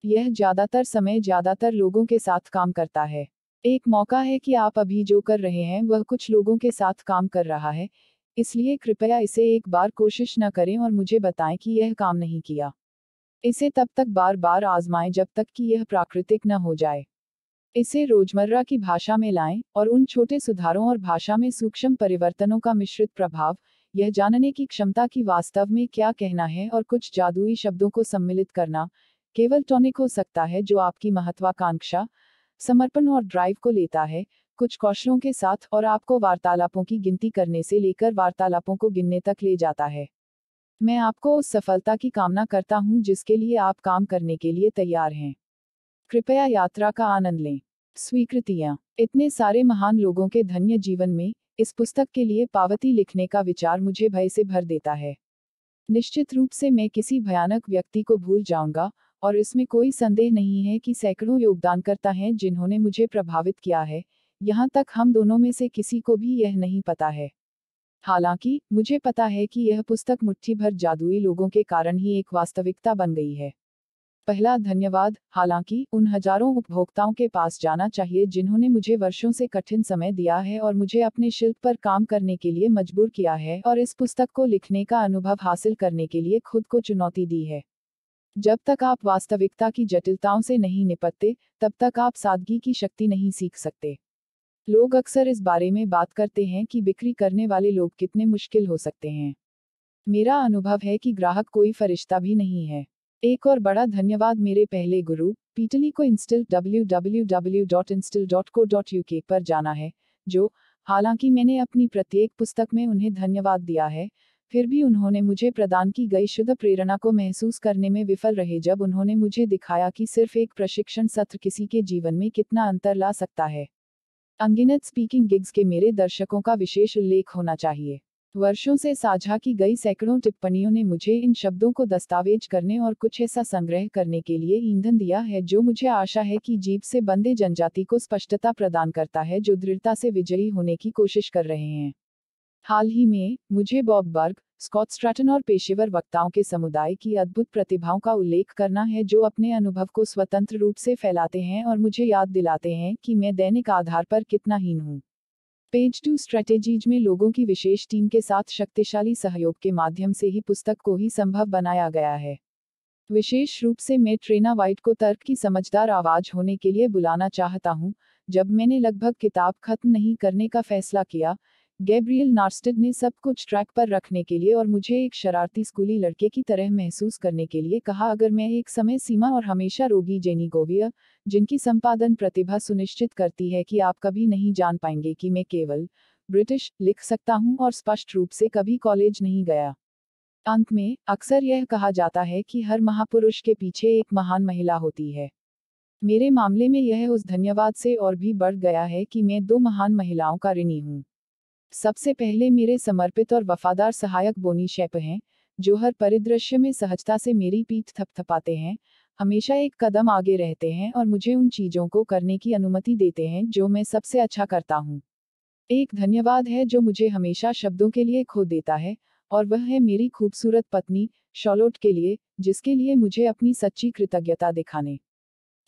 यह ज्यादातर समय ज्यादातर लोगों के साथ काम करता है। एक मौका है कि आप अभी जो कर रहे हैं वह कुछ लोगों के साथ काम कर रहा है, इसलिए कृपया इसे एक बार कोशिश न करें और मुझे बताएं कि यह काम नहीं किया। इसे तब तक बार बार आजमाएं जब तक कि यह प्राकृतिक न हो जाए। इसे रोजमर्रा की भाषा में लाएं, और उन छोटे सुधारों और भाषा में सूक्ष्म परिवर्तनों का मिश्रित प्रभाव, यह जानने की क्षमता कि वास्तव में क्या कहना है और कुछ जादुई शब्दों को सम्मिलित करना, केवल टॉनिक हो सकता है जो आपकी महत्वाकांक्षा, समर्पण और ड्राइव को लेता है, कुछ कौशलों के साथ, और आपको वार्तालापों की गिनती करने से लेकर वार्तालापों को गिनने तक ले जाता है। मैं आपको उस सफलता की कामना करता हूँ जिसके लिए आप काम करने के लिए तैयार हैं। कृपया यात्रा का आनंद लें। स्वीकृतियाँ। इतने सारे महान लोगों के धन्य जीवन में, इस पुस्तक के लिए पावती लिखने का विचार मुझे भय से भर देता है। निश्चित रूप से मैं किसी भयानक व्यक्ति को भूल जाऊंगा, और इसमें कोई संदेह नहीं है कि सैकड़ों योगदानकर्ता हैं जिन्होंने मुझे प्रभावित किया है, यहाँ तक हम दोनों में से किसी को भी यह नहीं पता है। हालांकि, मुझे पता है कि यह पुस्तक मुट्ठी भर जादुई लोगों के कारण ही एक वास्तविकता बन गई है। पहला धन्यवाद, हालांकि, उन हजारों उपभोक्ताओं के पास जाना चाहिए जिन्होंने मुझे वर्षों से कठिन समय दिया है और मुझे अपने शिल्प पर काम करने के लिए मजबूर किया है और इस पुस्तक को लिखने का अनुभव हासिल करने के लिए खुद को चुनौती दी है। जब तक आप वास्तविकता की जटिलताओं से नहीं निपटते, तब तक आप सादगी की शक्ति नहीं सीख सकते। लोग अक्सर इस बारे में बात करते हैं कि बिक्री करने वाले लोग कितने मुश्किल हो सकते हैं। मेरा अनुभव है कि ग्राहक कोई फरिश्ता भी नहीं है। एक और बड़ा धन्यवाद मेरे पहले गुरु, पीटली को इंस्टिल www.instill.co.uk पर जाना है, जो, हालांकि मैंने अपनी प्रत्येक पुस्तक में उन्हें धन्यवाद दिया है, फिर भी उन्होंने मुझे प्रदान की गई शुद्ध प्रेरणा को महसूस करने में विफल रहे जब उन्होंने मुझे दिखाया कि सिर्फ एक प्रशिक्षण सत्र किसी के जीवन में कितना अंतर ला सकता है। अनगिनत स्पीकिंग गिग्स के मेरे दर्शकों का विशेष उल्लेख होना चाहिए। वर्षों से साझा की गई सैकड़ों टिप्पणियों ने मुझे इन शब्दों को दस्तावेज करने और कुछ ऐसा संग्रह करने के लिए ईंधन दिया है जो मुझे आशा है कि जीभ से बंधे जनजाति को स्पष्टता प्रदान करता है जो दृढ़ता से विजयी होने की कोशिश कर रहे हैं। हाल ही में, मुझे बॉब बर्ग, स्कॉट स्ट्रैटन और पेशेवर वक्ताओं के समुदाय की अद्भुत प्रतिभाओं का उल्लेख करना है जो अपने अनुभव को स्वतंत्र रूप से फैलाते हैं और मुझे याद दिलाते हैं कि मैं दैनिक आधार पर कितना हीन हूँ। पेज 2 स्ट्रैटेजीज में लोगों की विशेष टीम के साथ शक्तिशाली सहयोग के माध्यम से ही पुस्तक को ही संभव बनाया गया है। विशेष रूप से मैं ट्रेना वाइट को तर्क की समझदार आवाज होने के लिए बुलाना चाहता हूँ। जब मैंने लगभग किताब खत्म नहीं करने का फैसला किया, गैब्रियल नार्स्टेड ने सब कुछ ट्रैक पर रखने के लिए और मुझे एक शरारती स्कूली लड़के की तरह महसूस करने के लिए कहा अगर मैं एक समय सीमा और हमेशा रोगी जेनी गोवियर, जिनकी संपादन प्रतिभा सुनिश्चित करती है कि आप कभी नहीं जान पाएंगे कि मैं केवल ब्रिटिश लिख सकता हूं और स्पष्ट रूप से कभी कॉलेज नहीं गया। अंत में, अक्सर यह कहा जाता है कि हर महापुरुष के पीछे एक महान महिला होती है। मेरे मामले में यह उस धन्यवाद से और भी बढ़ गया है कि मैं दो महान महिलाओं का ऋणी हूँ। सबसे पहले मेरे समर्पित और वफादार सहायक बोनी शेप हैं, जो हर परिदृश्य में सहजता से मेरी पीठ थपथपाते हैं, हमेशा एक कदम आगे रहते हैं और मुझे उन चीजों को करने की अनुमति देते हैं जो मैं सबसे अच्छा करता हूँ। एक धन्यवाद है जो मुझे हमेशा शब्दों के लिए खो देता है, और वह है मेरी खूबसूरत पत्नी, शॉलोट के लिए, जिसके लिए मुझे अपनी सच्ची कृतज्ञता दिखाने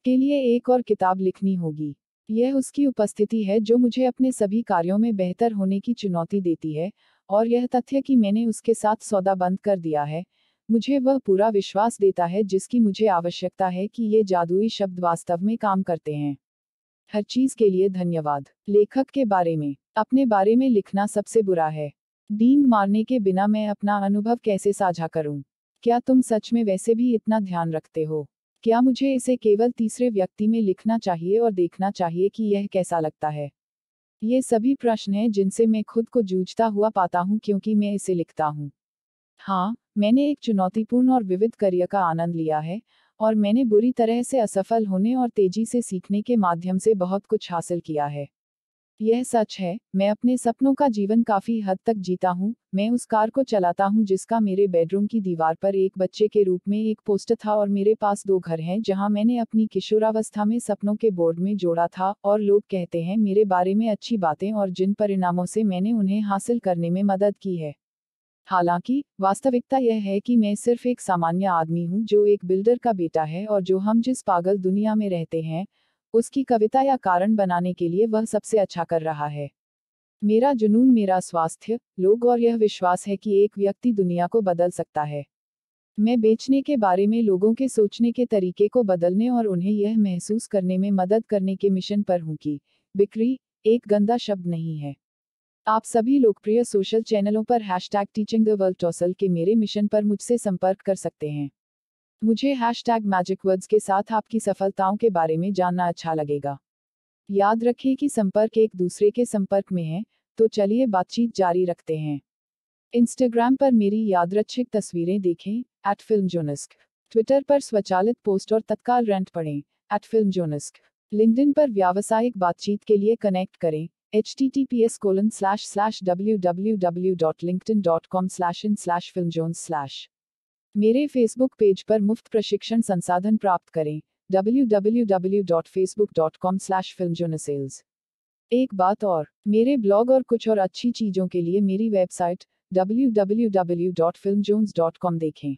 के लिए एक और किताब लिखनी होगी। यह उसकी उपस्थिति है जो मुझे अपने सभी कार्यों में बेहतर होने की चुनौती देती है, और यह तथ्य कि मैंने उसके साथ सौदा बंद कर दिया है, मुझे वह पूरा विश्वास देता है जिसकी मुझे आवश्यकता है कि ये जादुई शब्द वास्तव में काम करते हैं। हर चीज के लिए धन्यवाद। लेखक के बारे में। अपने बारे में लिखना सबसे बुरा है। डींग मारने के बिना मैं अपना अनुभव कैसे साझा करूं? क्या तुम सच में वैसे भी इतना ध्यान रखते हो? क्या मुझे इसे केवल तीसरे व्यक्ति में लिखना चाहिए और देखना चाहिए कि यह कैसा लगता है? ये सभी प्रश्न हैं जिनसे मैं खुद को जूझता हुआ पाता हूं क्योंकि मैं इसे लिखता हूं। हाँ, मैंने एक चुनौतीपूर्ण और विविध करियर का आनंद लिया है, और मैंने बुरी तरह से असफल होने और तेजी से सीखने के माध्यम से बहुत कुछ हासिल किया है। यह सच है, मैं अपने सपनों का जीवन काफी हद तक जीता हूँ। मैं उस कार को चलाता हूँ जिसका मेरे बेडरूम की दीवार पर एक बच्चे के रूप में एक पोस्टर था, और मेरे पास 2 घर हैं जहाँ मैंने अपनी किशोरावस्था में सपनों के बोर्ड में जोड़ा था, और लोग कहते हैं मेरे बारे में अच्छी बातें और जिन परिणामों से मैंने उन्हें हासिल करने में मदद की है। हालांकि, वास्तविकता यह है कि मैं सिर्फ एक सामान्य आदमी हूँ जो एक बिल्डर का बेटा है, और जो हम जिस पागल दुनिया में रहते हैं, उसकी कविता या कारण बनाने के लिए वह सबसे अच्छा कर रहा है। मेरा जुनून, मेरा स्वास्थ्य, लोग और यह विश्वास है कि एक व्यक्ति दुनिया को बदल सकता है। मैं बेचने के बारे में लोगों के सोचने के तरीके को बदलने और उन्हें यह महसूस करने में मदद करने के मिशन पर हूँ कि बिक्री एक गंदा शब्द नहीं है। आप सभी लोकप्रिय सोशल चैनलों पर हैशटैग टीचिंग द वर्ल्ड टॉसल के मेरे मिशन पर मुझसे संपर्क कर सकते हैं। मुझे हैशटैग मैजिक वर्ड्स के साथ आपकी सफलताओं के बारे में जानना अच्छा लगेगा। याद रखें कि संपर्क एक दूसरे के संपर्क में है, तो चलिए बातचीत जारी रखते हैं। इंस्टाग्राम पर मेरी यादृच्छिक तस्वीरें देखें, @फिल्मजोनस्क। ट्विटर पर स्वचालित पोस्ट और तत्काल रैंट पढ़ें, @फिल्मजोनस्क। लिंक्डइन पर व्यावसायिक बातचीत के लिए कनेक्ट करें, https://www.linkedin.com/in/filmjones/। मेरे फेसबुक पेज पर मुफ्त प्रशिक्षण संसाधन प्राप्त करें, www.facebook.com/filmjonesales। एक बात और, मेरे ब्लॉग और कुछ और अच्छी चीजों के लिए मेरी वेबसाइट www.filmjones.com देखें।